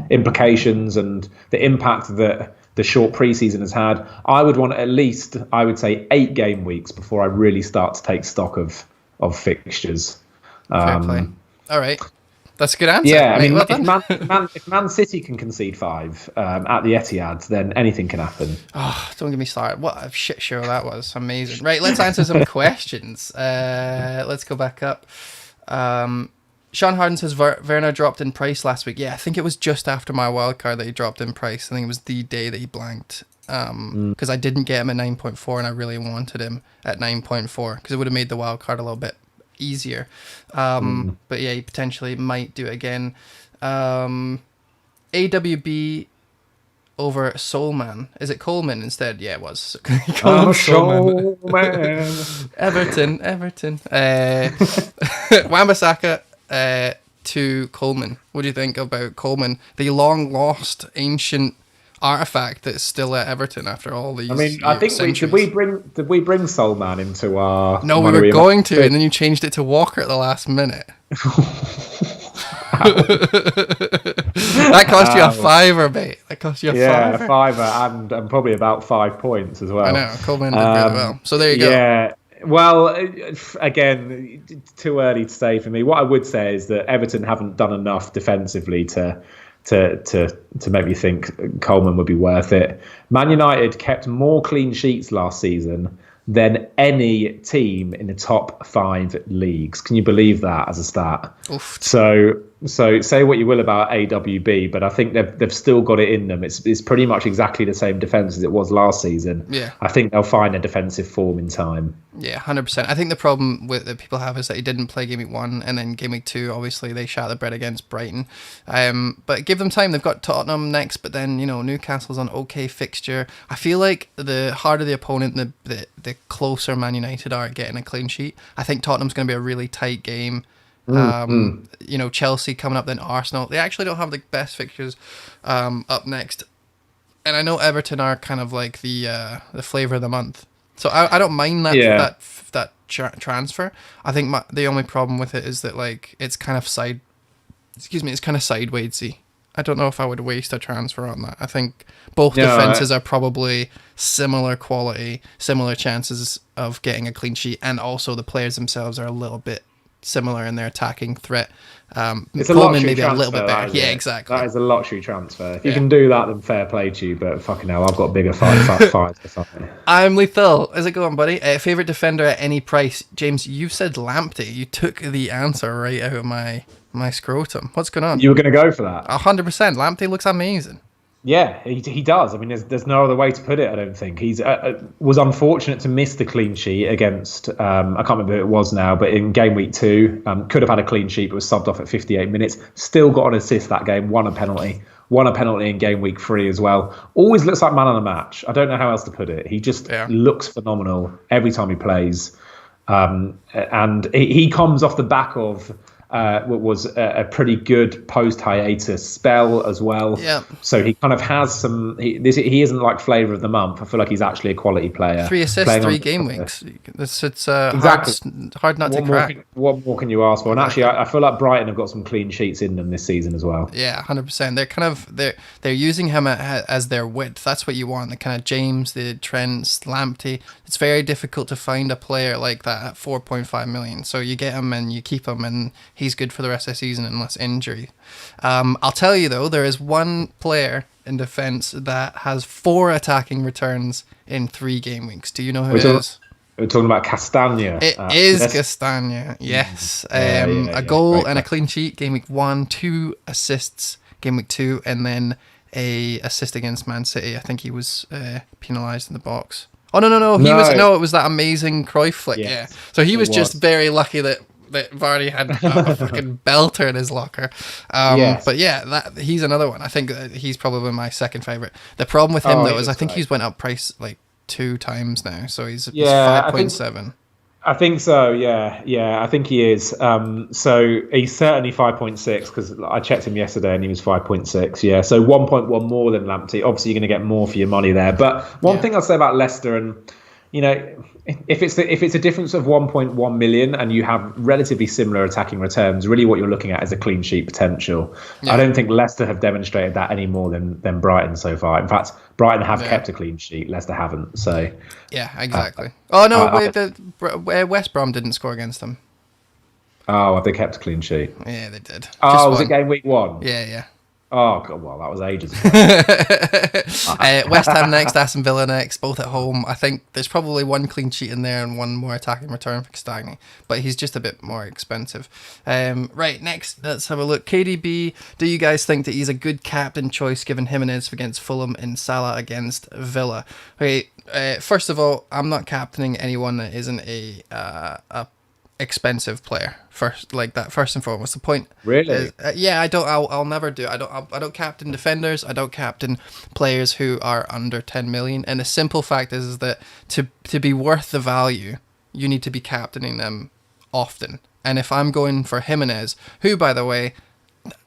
implications and the impact that the short preseason has had, I would want at least, I would say, 8 game weeks before I really start to take stock of fixtures. Fair play. All right. That's a good answer. Yeah, I mean, well if Man City can concede 5 at the Etihad, then anything can happen. Oh, don't get me started. What a shit show that was. Amazing. Right, let's answer some questions. Let's go back up. Sean Harden says Werner dropped in price last week. Yeah, I think it was just after my wildcard that he dropped in price. I think it was the day that he blanked. Because I didn't get him at 9.4 and I really wanted him at 9.4 because it would have made the wildcard a little bit easier. But yeah, he potentially might do it again. AWB over Soulman. Is it Coleman instead? Yeah, it was. Soulman. Everton. Wan-Bissaka to Coleman. What do you think about Coleman? The long lost ancient artifact that's still at Everton after all these. I mean, I think did we bring Soulman into our? No, we were going to, and then you changed it to Walker at the last minute. That cost you a fiver, mate. That cost you a fiver. Yeah, a fiver, and probably about 5 points as well. I know, Coleman did really well. So there you go. Yeah. Well, again, too early to say for me. What I would say is that Everton haven't done enough defensively to make me think Coleman would be worth it. Man United kept more clean sheets last season than any team in the top 5 leagues. Can you believe that as a stat? Oof. So say what you will about AWB, but I think they've still got it in them. It's pretty much exactly the same defence as it was last season. Yeah. I think they'll find a defensive form in time. Yeah, 100%. I think the problem that people have is that he didn't play Game Week 1 and then Game Week 2, obviously, they shot the bread against Brighton. But give them time. They've got Tottenham next, but then, Newcastle's on okay fixture. I feel like the harder the opponent, the closer Man United are at getting a clean sheet. I think Tottenham's going to be a really tight game. Chelsea coming up, then Arsenal. They actually don't have the best fixtures up next. And I know Everton are kind of like the flavour of the month. So I don't mind that that transfer. I think the only problem with it is that like it's kind of sidewaysy. I don't know if I would waste a transfer on that. I think both defenses are probably similar quality, similar chances of getting a clean sheet, and also the players themselves are a little bit similar in their attacking threat. It's a luxury maybe transfer, a little bit better. Yeah, it? exactly. That is a luxury transfer. If you can do that, then fair play to you. But fucking hell, I've got bigger fights or something. I'm lethal. How's it going, buddy? Favorite defender at any price? James, you said Lamptey. You took the answer right out of my scrotum. What's going on? You were going to go for that? 100%. Lamptey looks amazing. Yeah, he does. I mean, there's no other way to put it. I don't think he's was unfortunate to miss the clean sheet against. I can't remember who it was now, but in game week 2, could have had a clean sheet, but was subbed off at 58 minutes. Still got an assist that game. Won a penalty in game week 3 as well. Always looks like man of the match. I don't know how else to put it. He just looks phenomenal every time he plays, and he comes off the back of. What was a pretty good post-hiatus spell as well. Yeah. So he kind of has some. He isn't like flavour of the month. I feel like he's actually a quality player. 3 assists, 3 game weeks. It's exactly hard not to crack. What more can you ask for? And actually, I feel like Brighton have got some clean sheets in them this season as well. Yeah, 100%. They're using him as their width. That's what you want. The kind of James, the Trents, Lamptey. It's very difficult to find a player like that at 4.5 million. So you get him and you keep him, and he's good for the rest of the season unless injury. I'll tell you though, there is one player in defence that has 4 attacking returns in 3 game weeks. Do you know who it is? We're talking about Castagna. It is Castagna, yes. A goal and a clean sheet game week 1, 2 assists game week 2, and then a assist against Man City. I think he was penalised in the box. Oh no! It was that amazing Cruyff flick. Yes, yeah. So he was just very lucky that Vardy had a fucking belter in his locker. But yeah, he's another one. I think he's probably my second favourite. The problem with him though is I think he's went up price like 2 times now, so he's 5.7. I think so. Yeah. I think he is. So he's certainly 5.6 because I checked him yesterday and he was 5.6. Yeah. So 1.1 more than Lamptey. Obviously, you're going to get more for your money there. But one thing I'll say about Leicester, and you know, if it's a difference of 1.1 million and you have relatively similar attacking returns, really what you're looking at is a clean sheet potential. Yeah. I don't think Leicester have demonstrated that any more than Brighton so far. In fact, Brighton have kept a clean sheet, Leicester haven't. So yeah, exactly. West Brom didn't score against them. Oh, have they kept a clean sheet? Yeah, they did. Oh, was it game week 1? Yeah. Oh, God, well, that was ages ago. West Ham next, Aston Villa next, both at home. I think there's probably 1 clean sheet in there and 1 more attacking return for Castagna, but he's just a bit more expensive. Right, next, let's have a look. KDB, do you guys think that he's a good captain choice given Jimenez against Fulham and Salah against Villa? Okay, first of all, I'm not captaining anyone that isn't a expensive player first and foremost. The point really is, I'll never do. I don't captain defenders. I don't captain players who are under 10 million, and the simple fact is that to be worth the value you need to be captaining them often. And if I'm going for Jimenez, who by the way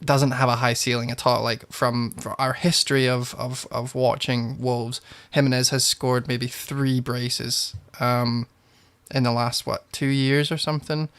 doesn't have a high ceiling at all, like from our history of watching Wolves, Jimenez has scored maybe 3 braces in the last 2 years or something.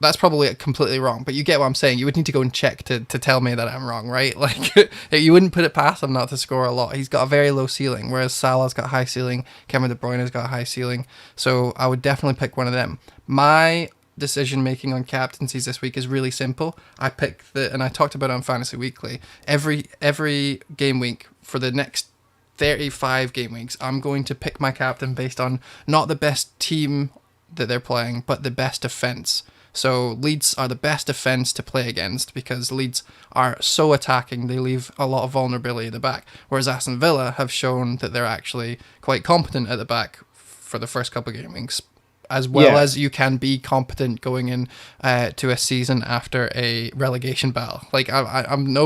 That's probably completely wrong, but you get what I'm saying. You would need to go and check to tell me that I'm wrong, right? Like you wouldn't put it past him not to score a lot. He's got a very low ceiling, whereas Salah's got a high ceiling, Kevin De Bruyne's got a high ceiling. So I would definitely pick one of them. My decision making on captaincies this week is really simple. I pick and I talked about it on Fantasy Weekly. Every game week for the next 35 game weeks, I'm going to pick my captain based on not the best team that they're playing, but the best defense. So Leeds are the best defense to play against because Leeds are so attacking, they leave a lot of vulnerability at the back, whereas Aston Villa have shown that they're actually quite competent at the back for the first couple of game weeks, as well as you can be competent going in to a season after a relegation battle. Like I'm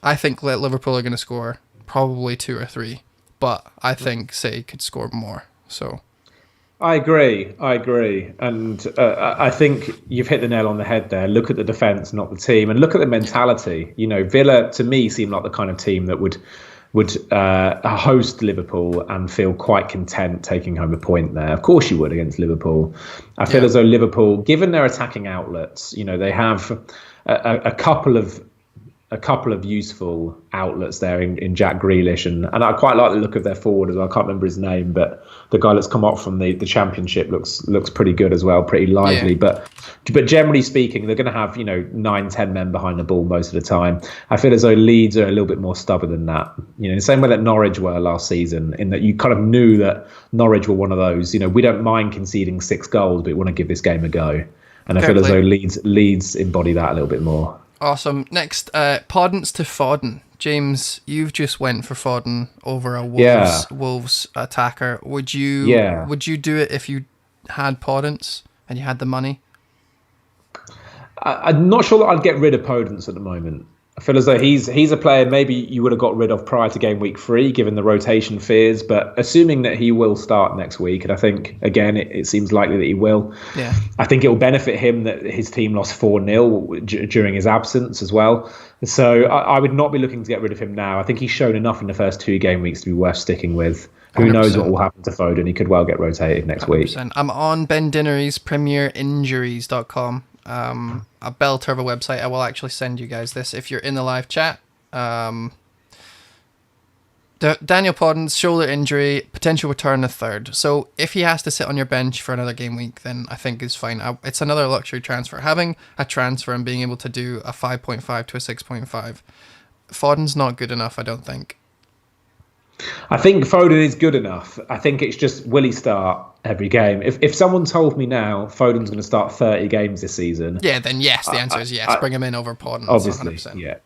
I think Liverpool are going to score probably 2 or 3, but I think City could score more. So I agree, and I think you've hit the nail on the head there. Look at the defence, not the team, and look at the mentality. You know, Villa to me seem like the kind of team that would would host Liverpool and feel quite content taking home a point there. Of course you would against Liverpool. I feel as though Liverpool, given their attacking outlets, they have a couple of useful outlets there in Jack Grealish, and I quite like the look of their forward as well. I can't remember his name, but the guy that's come up from the Championship looks pretty good as well, pretty lively. But generally speaking, they're going to have 9-10 men behind the ball most of the time. I feel as though Leeds are a little bit more stubborn than that. The same way that Norwich were last season, in that you kind of knew that Norwich were one of those. We don't mind conceding 6 goals, but we want to give this game a go. And I feel as though Leeds embody that a little bit more. Awesome. Next, Podence to Foden. James, you've just went for Foden over a Wolves attacker. Would you do it if you had Podence and you had the money? I'm not sure that I'd get rid of Podence at the moment. I feel as though he's a player maybe you would have got rid of prior to game week 3, given the rotation fears. But assuming that he will start next week, and I think, again, it seems likely that he will. Yeah. I think it will benefit him that his team lost 4-0 during his absence as well. So I would not be looking to get rid of him now. I think he's shown enough in the first 2 game weeks to be worth sticking with. Who 100%. knows what will happen to Foden? He could well get rotated next 100%. Week. I'm on Ben Dinnery's premierinjuries.com. A belter of a website. I will actually send you guys this if you're in the live chat. Daniel Podden's shoulder injury, potential return the 3rd. So if he has to sit on your bench for another game week, then I think is fine. It's another luxury transfer. Having a transfer and being able to do a 5.5 to a 6.5, Foden's not good enough, I don't think. I think Foden is good enough. I think it's just, will he start every game? If someone told me now Foden's going to start 30 games this season, then yes, the answer is yes. Bring him in over Podence.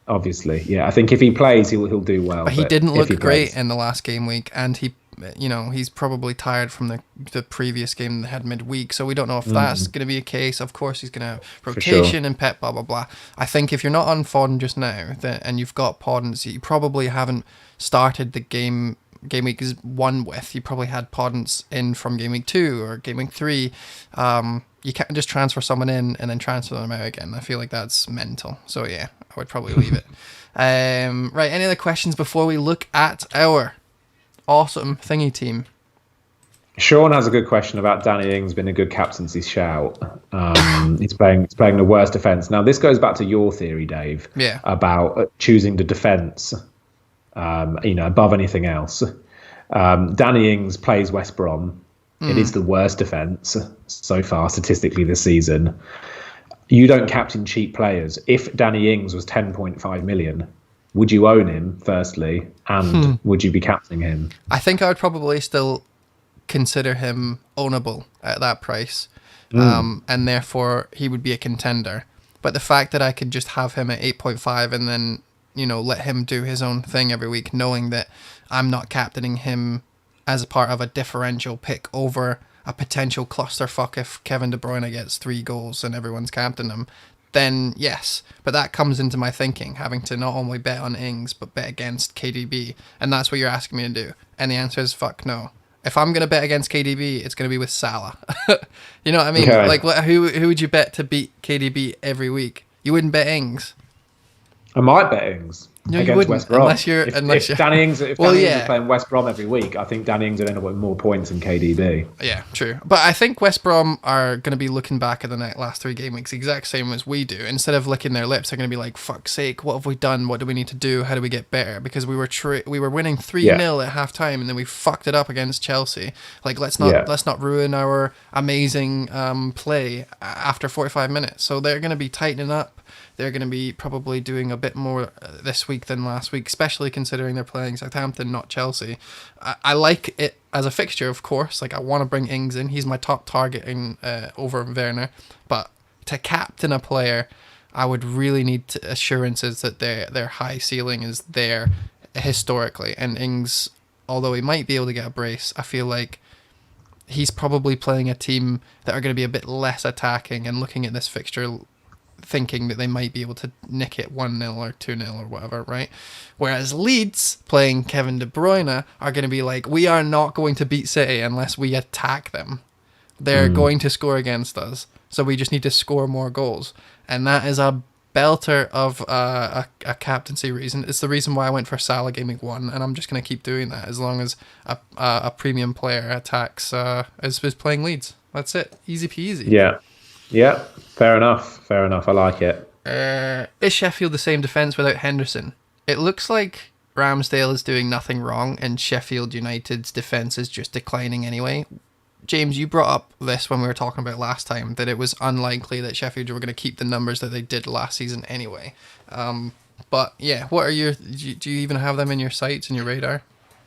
Obviously, I think if he plays, he'll do well. But he didn't look great in the last game week, and he's probably tired from the previous game they had midweek, so we don't know if that's going to be a case. Of course, he's going to have rotation and Pep, blah, blah, blah. I think if you're not on Foden just now, and you've got Podence, you probably haven't started the game week 1 with. You probably had Podence in from game week 2 or game week 3. You can't just transfer someone in and then transfer them out again. I feel like that's mental. So yeah, I would probably leave it. Right, any other questions before we look at our awesome thingy team? Sean has a good question about Danny Ings being a good captaincy shout. He's playing the worst defence. Now this goes back to your theory, Dave, about choosing the defence above anything else. Danny Ings plays West Brom. It is the worst defence so far statistically this season. You don't captain cheap players. If Danny Ings was 10.5 million, would you own him, firstly? And would you be captaining him? I think I would probably still consider him ownable at that price. And therefore he would be a contender. But the fact that I could just have him at 8.5 and then let him do his own thing every week, knowing that I'm not captaining him as a part of a differential pick over a potential clusterfuck if Kevin De Bruyne gets 3 goals and everyone's captaining him, then yes. But that comes into my thinking, having to not only bet on Ings, but bet against KDB. And that's what you're asking me to do. And the answer is fuck no. If I'm going to bet against KDB, it's going to be with Salah. You know what I mean? Okay. Like, who would you bet to beat KDB every week? You wouldn't bet Ings. I might bet Ings against West Brom. If Danny Ings is playing West Brom every week, I think Danny Ings would end up with more points than KDB. Yeah, true. But I think West Brom are going to be looking back at the last 3 game weeks the exact same as we do. Instead of licking their lips, they're going to be like, fuck's sake, what have we done? What do we need to do? How do we get better? Because we were winning 3-0 at half time and then we fucked it up against Chelsea. Like, let's not ruin our amazing play after 45 minutes. So they're going to be tightening up. They're going to be probably doing a bit more this week than last week, especially considering they're playing Southampton, not Chelsea. I like it as a fixture, of course. Like, I want to bring Ings in. He's my top target over Werner. But to captain a player, I would really need assurances that their high ceiling is there historically. And Ings, although he might be able to get a brace, I feel like he's probably playing a team that are going to be a bit less attacking, and looking at this fixture thinking that they might be able to nick it 1-0 or 2-0 or whatever, right? Whereas Leeds, playing Kevin De Bruyne, are going to be like, we are not going to beat City unless we attack them. They're going to score against us, so we just need to score more goals. And that is a belter of a captaincy reason. It's the reason why I went for Salah game week 1, and I'm just going to keep doing that as long as a premium player attacks is playing Leeds. That's it. Easy peasy. Yeah. Fair enough. I like it. Is Sheffield the same defence without Henderson? It looks like Ramsdale is doing nothing wrong, and Sheffield United's defence is just declining anyway. James, you brought up this when we were talking about last time, that it was unlikely that Sheffield were going to keep the numbers that they did last season anyway. But yeah, what are do you even have them in your sights and your radar?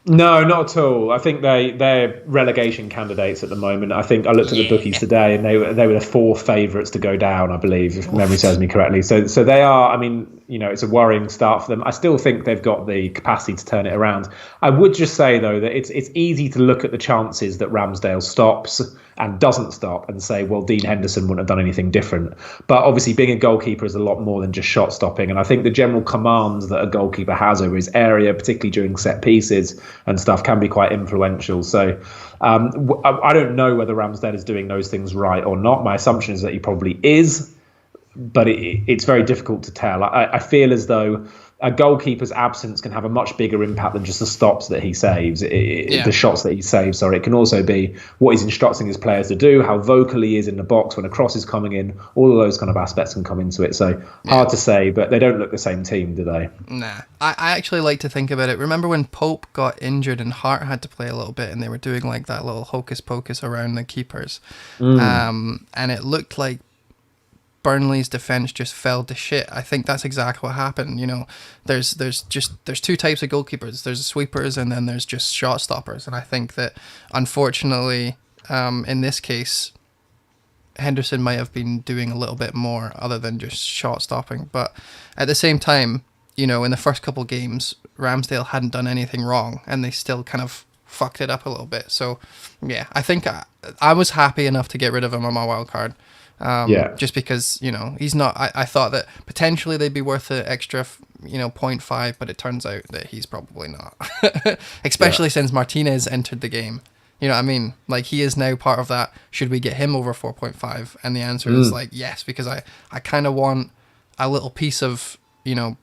No, not at all. I think they're relegation candidates at the moment. I think I looked at the bookies today, and they were the 4 favourites to go down, I believe, if memory serves me correctly. So they are. I mean, it's a worrying start for them. I still think they've got the capacity to turn it around. I would just say though that it's easy to look at the chances that Ramsdale stops and doesn't stop and say, well, Dean Henderson wouldn't have done anything different. But obviously, being a goalkeeper is a lot more than just shot stopping. And I think the general commands that a goalkeeper has over his area, particularly during set pieces and stuff, can be quite influential. So I don't know whether Ramsdale is doing those things right or not. My assumption is that he probably is, but it's very difficult to tell. I feel as though a goalkeeper's absence can have a much bigger impact than just the stops that he saves, the shots that he saves. Sorry, it can also be what he's instructing his players to do, how vocal he is in the box when a cross is coming in. All of those kind of aspects can come into it. So hard to say, but they don't look the same team, do they? Nah. I actually like to think about it. Remember when Pope got injured and Hart had to play a little bit, and they were doing like that little hocus pocus around the keepers, and it looked like Burnley's defense just fell to shit. I think that's exactly what happened. There's 2 types of goalkeepers. There's sweepers, and then there's just shot stoppers. And I think that unfortunately, in this case, Henderson might have been doing a little bit more other than just shot stopping. But at the same time, in the first couple games, Ramsdale hadn't done anything wrong, and they still kind of fucked it up a little bit. So yeah, I think I was happy enough to get rid of him on my wild card. Just because, he's not, I thought that potentially they'd be worth an extra, 0.5, but it turns out that he's probably not. Especially since Martinez entered the game. You know what I mean? Like, he is now part of that. Should we get him over 4.5? And the answer is like, yes, because I kind of want a little piece of,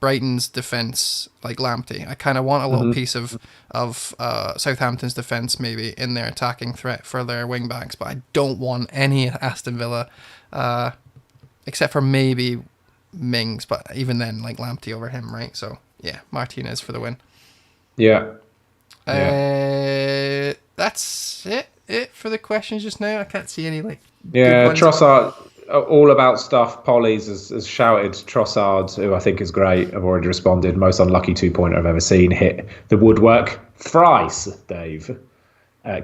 Brighton's defense, like Lamptey. I kind of want a little piece of Southampton's defense maybe in their attacking threat for their wing backs, but I don't want any Aston Villa, except for maybe Mings, but even then, like Lamptey over him, right? So yeah, Martinez for the win. Yeah. That's it for the questions just now. I can't see any Trossard. All about stuff. Polly's has shouted Trossard, who I think is great. I've already responded. Most unlucky 2-pointer I've ever seen. Hit the woodwork thrice. Dave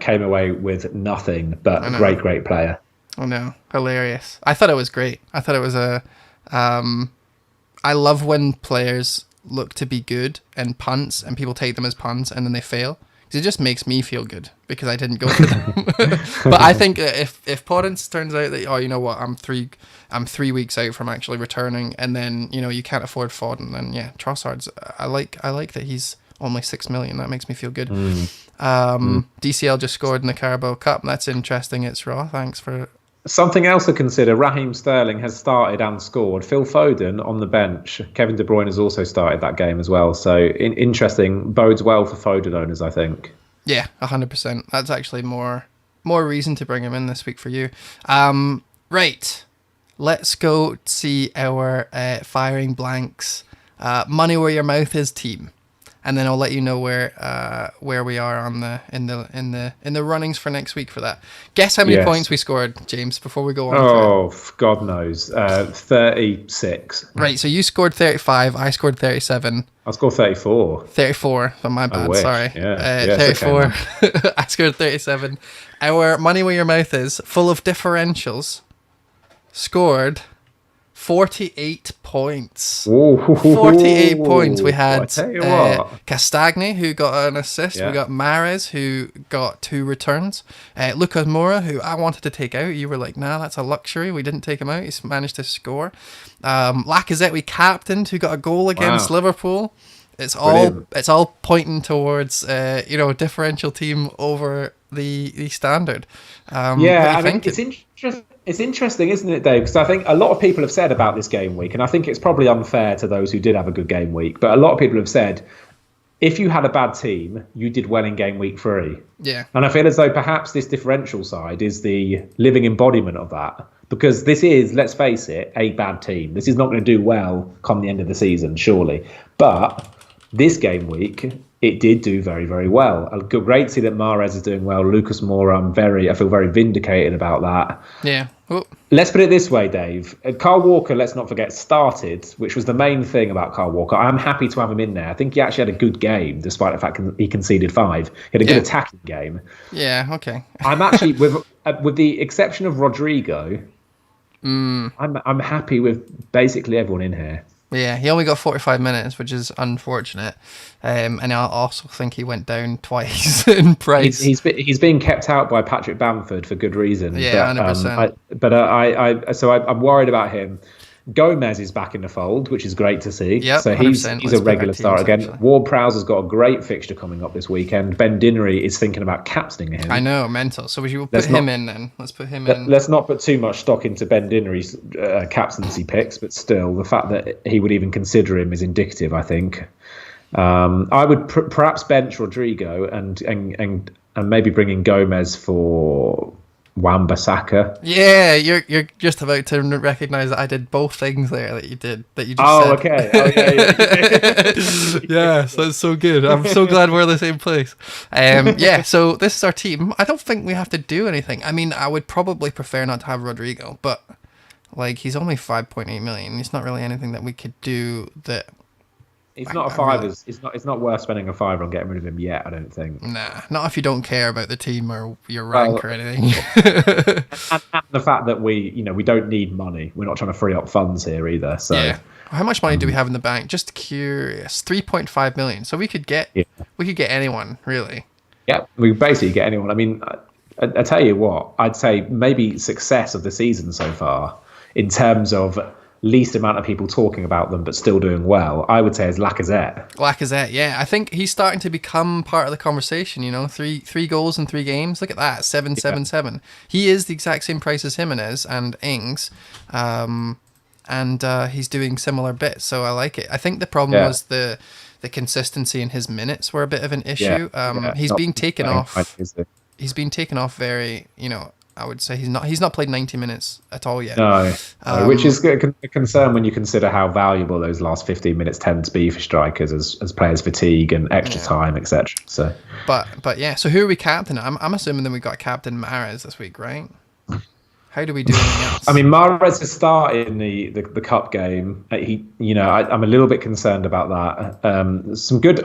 came away with nothing, but great player. Oh no, hilarious! I thought it was great. I thought it was I love when players look to be good and punts, and people take them as punts, and then they fail. It just makes me feel good because I didn't go for them. But I think if Podence turns out that, you know what, I'm 3 weeks out from actually returning, and then you can't afford Foden, then yeah, Trossard's. I like that he's only 6 million. That makes me feel good. DCL just scored in the Carabao Cup. That's interesting. It's Raw. Thanks for. Something else to consider, Raheem Sterling has started and scored. Phil Foden on the bench. Kevin De Bruyne has also started that game as well. So interesting. Bodes well for Foden owners, I think. Yeah, 100%. That's actually more reason to bring him in this week for you. Right. Let's go see our firing blanks. Money where your mouth is team. And then I'll let you know where we are in the runnings for next week for that. Guess how many points we scored, James, before we go on. Oh, God knows. 36. Right, so you scored 35, I scored 37. I scored 34. 34, oh, my bad, sorry. 34, okay, I scored 37. Our money where your mouth is, full of differentials, scored 48 points. Ooh, 48 points. We had Castagni, who got an assist. Yeah. We got Mahrez, who got 2 returns. Lucas Moura, who I wanted to take out. You were like, nah, that's a luxury. We didn't take him out. He's managed to score. Lacazette, we captained, who got a goal against Liverpool. It's all pointing towards differential team over the standard. I think it's interesting. It's interesting, isn't it, Dave? Because I think a lot of people have said about this game week, and I think it's probably unfair to those who did have a good game week, but a lot of people have said, if you had a bad team, you did well in game week 3. Yeah. And I feel as though perhaps this differential side is the living embodiment of that. Because this is, let's face it, a bad team. This is not going to do well come the end of the season, surely. But this game week, it did do very, very well. Great to see that Mahrez is doing well. Lucas Moura, I feel very vindicated about that. Yeah. Oh. Let's put it this way, Dave. Kyle Walker, let's not forget, started, which was the main thing about Kyle Walker. I'm happy to have him in there. I think he actually had a good game, despite the fact he conceded 5. He had a good attacking game. Yeah, okay. I'm actually, with the exception of Rodrigo, I'm happy with basically everyone in here. Yeah, he only got 45 minutes, which is unfortunate. And I also think he went down twice in price. He's being kept out by Patrick Bamford for good reason. Yeah, 100%. So I'm worried about him. Gomez is back in the fold, which is great to see. Yep, so he's a regular starter again. Actually. Ward-Prowse has got a great fixture coming up this weekend. Ben Dinnery is thinking about captaining him. I know, mental. So we should put him in then. Let's put him in. Let's not put too much stock into Ben Dinnery's captaincy picks, but still, the fact that he would even consider him is indicative, I think. I would perhaps bench Rodrigo and maybe bring in Gomez for Wan-Bissaka. Yeah, you're just about to recognise that I did both things there that you just said. Okay. Oh, yeah. Yeah, so it's so good. I'm so glad we're in the same place. Yeah, so this is our team. I don't think we have to do anything. I mean, I would probably prefer not to have Rodrigo, but like he's only 5.8 million. It's not really anything that we could do that. It's not a fiver. It's not worth spending a fiver on getting rid of him yet, I don't think. Nah, not if you don't care about the team or your rank or anything. and the fact that we don't need money. We're not trying to free up funds here either. So yeah. How much money do we have in the bank? Just curious. 3.5 million. So we could get anyone, really. Yeah, we could basically get anyone. I mean, I tell you what, I'd say maybe success of the season so far in terms of least amount of people talking about them but still doing well, I would say is Lacazette. Yeah. I think he's starting to become part of the conversation, three goals in 3 games. Look at that, 777. He is the exact same price as Jimenez and Ings, and he's doing similar bits, so I like it. I think the problem was the consistency in his minutes were a bit of an issue. He's being taken off. He's been taken off very, I would say he's not played 90 minutes at all yet. No, which is a concern when you consider how valuable those last 15 minutes tend to be for strikers as players fatigue and extra time, etc. So, but yeah. So who are we captaining? I'm assuming that we got Captain Mahrez this week, right? How do we do anything else? I mean, Mahrez has started in the cup game. I'm a little bit concerned about that. Some good.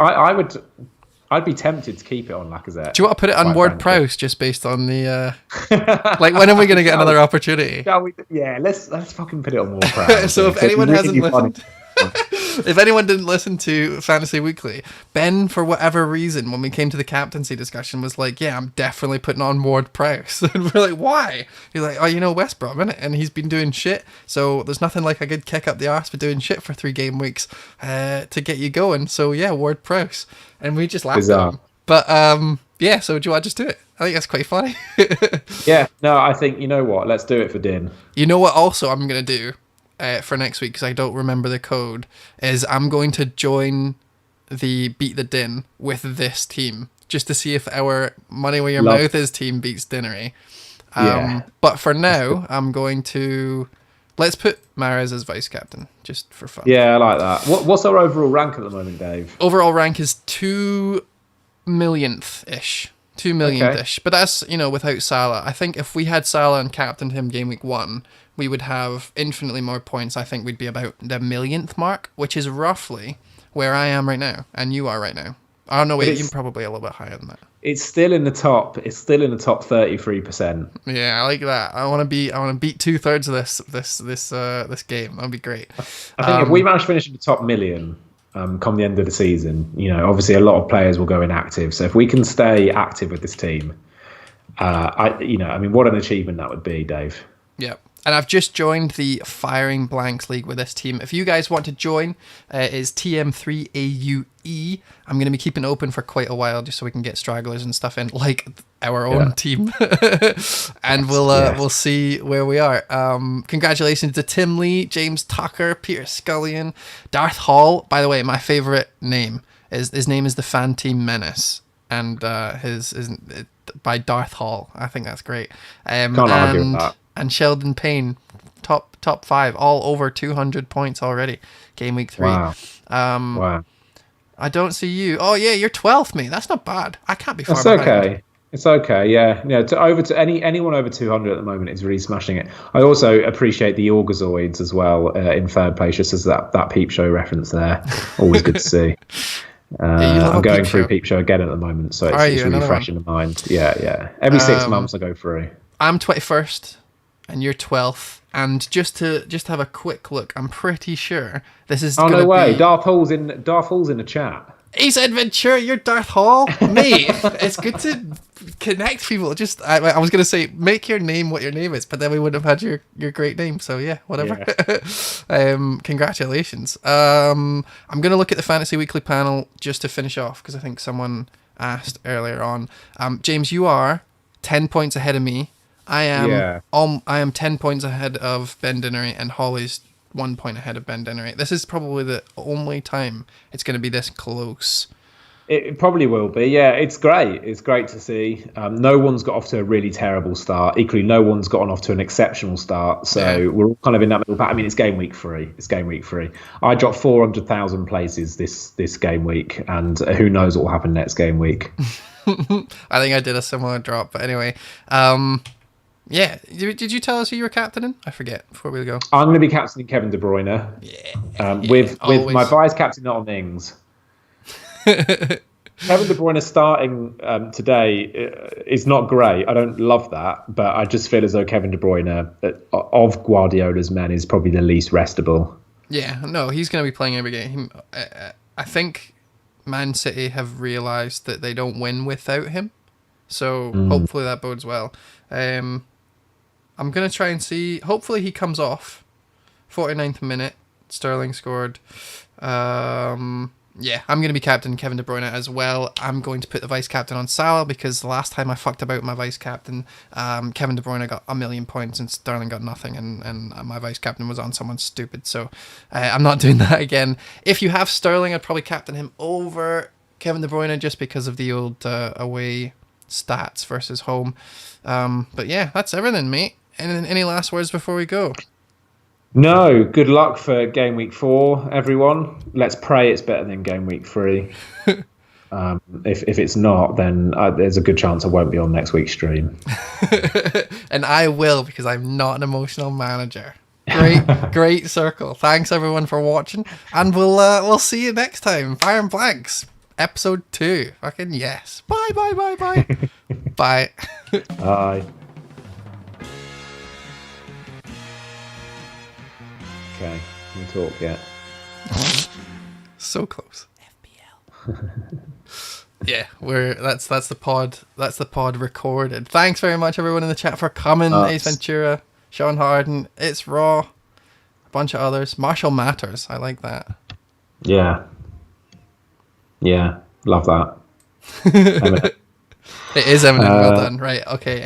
I'd be tempted to keep it on Lacazette. Do you want to put it on Ward-Prowse just based on the like when are we going to get another opportunity? Shall we? Yeah, let's fucking put it on Ward-Prowse. So if anyone hasn't listened, if anyone didn't listen to Fantasy Weekly, Ben, for whatever reason, when we came to the captaincy discussion, was like, "Yeah, I'm definitely putting on Ward-Prowse," and we're like, "Why?" He's like, "Oh, West Brom, innit? And he's been doing shit. So there's nothing like a good kick up the arse for doing shit for 3 game weeks to get you going. So yeah, Ward-Prowse." And we just laughed at him. But yeah, so do you want to just do it? I think that's quite funny. Yeah, no, I think, you know what? Let's do it for Din. You know what also I'm going to do for next week, because I don't remember the code, is I'm going to join the Beat the Din with this team, just to see if our Money Where Your Mouth Is team beats Dinnery. But for now, I'm going to... Let's put Mahrez as vice captain, just for fun. Yeah, I like that. What's our overall rank at the moment, Dave? Overall rank is 2 millionth-ish. 2 millionth-ish. Okay. But that's, without Salah. I think if we had Salah and captained him game week 1, we would have infinitely more points. I think we'd be about the millionth mark, which is roughly where I am right now, and you are right now. Oh, no, wait, you're probably a little bit higher than that. It's still in the top. It's still in the top 33%. Yeah, I like that. I want to beat 2/3 of this game. That'd be great. I think if we manage to finish in the top million, come the end of the season, obviously a lot of players will go inactive. So if we can stay active with this team, what an achievement that would be, Dave. Yep. And I've just joined the Firing Blanks League with this team. If you guys want to join, it's TM3AUE. I'm going to be keeping it open for quite a while just so we can get stragglers and stuff in, like our own team. And we'll see where we are. Congratulations to Tim Lee, James Tucker, Peter Scullion, Darth Hall. By the way, my favorite name his name is the Fan Team Menace, and his by Darth Hall. I think that's great. Can't argue with that. And Sheldon Payne, top 5, all over 200 points already. Game week 3. Wow. Wow. I don't see you. Oh yeah, you're 12th, mate. That's not bad. I can't be far That's behind. okay. It's okay. Yeah. Anyone over 200 at the moment is really smashing it. I also appreciate the Orgazoids as well in third place, just as that Peep Show reference there. Always good to see. I'm going through Peep Show again at the moment, so it's really fresh in the mind. Yeah. Every 6 months I go through. I'm 21st. And you're 12th, and just to have a quick look, I'm pretty sure this is. Oh no way! Darth Hall's in the chat. He said, "Ventura, you're Darth Hall, mate." It's good to connect people. Just I was gonna say, make your name what your name is, but then we wouldn't have had your great name. So yeah, whatever. Yeah. Congratulations. I'm gonna look at the Fantasy Weekly panel just to finish off because I think someone asked earlier on. James, you are 10 points ahead of me. I am 10 points ahead of Ben Dinnery, and Holly's 1 point ahead of Ben Dinnery. This is probably the only time it's going to be this close. It probably will be. Yeah, it's great. It's great to see. No one's got off to a really terrible start. Equally, no one's gotten off to an exceptional start. So we're all kind of in that middle pack. I mean, it's game week 3. I dropped 400,000 places this game week, and who knows what will happen next game week. I think I did a similar drop, but anyway. Yeah, did you tell us who you were captaining? I forget before we go. I'm going to be captaining Kevin De Bruyne. With my vice captain not on Ings. Kevin De Bruyne starting today is not great. I don't love that, but I just feel as though Kevin De Bruyne of Guardiola's men is probably the least restable. Yeah, no, he's going to be playing every game. I think Man City have realised that they don't win without him, so hopefully that bodes well. I'm going to try and see. Hopefully he comes off. 49th minute. Sterling scored. Yeah, I'm going to be captain Kevin De Bruyne as well. I'm going to put the vice captain on Salah because the last time I fucked about my vice captain, Kevin De Bruyne got 1,000,000 points and Sterling got nothing, and my vice captain was on someone stupid. So I'm not doing that again. If you have Sterling, I'd probably captain him over Kevin De Bruyne just because of the old away stats versus home. But yeah, that's everything, mate. Any last words before we go? No, good luck for game week 4, everyone. Let's pray it's better than game week 3. If it's not, then there's a good chance I won't be on next week's stream. And I will, because I'm not an emotional manager. Great circle. Thanks everyone for watching, and we'll see you next time. Fire and Blanks, episode 2. Fucking yes. Bye. Bye. Bye. Okay, can we talk yet? So close. FPL. Yeah, that's the pod. That's the pod recorded. Thanks very much everyone in the chat for coming. Ace Ventura, Sean Harden, It's Raw, a bunch of others. Marshall Matters. I like that. Yeah, love that. It is Eminem. Well done. Right. Okay.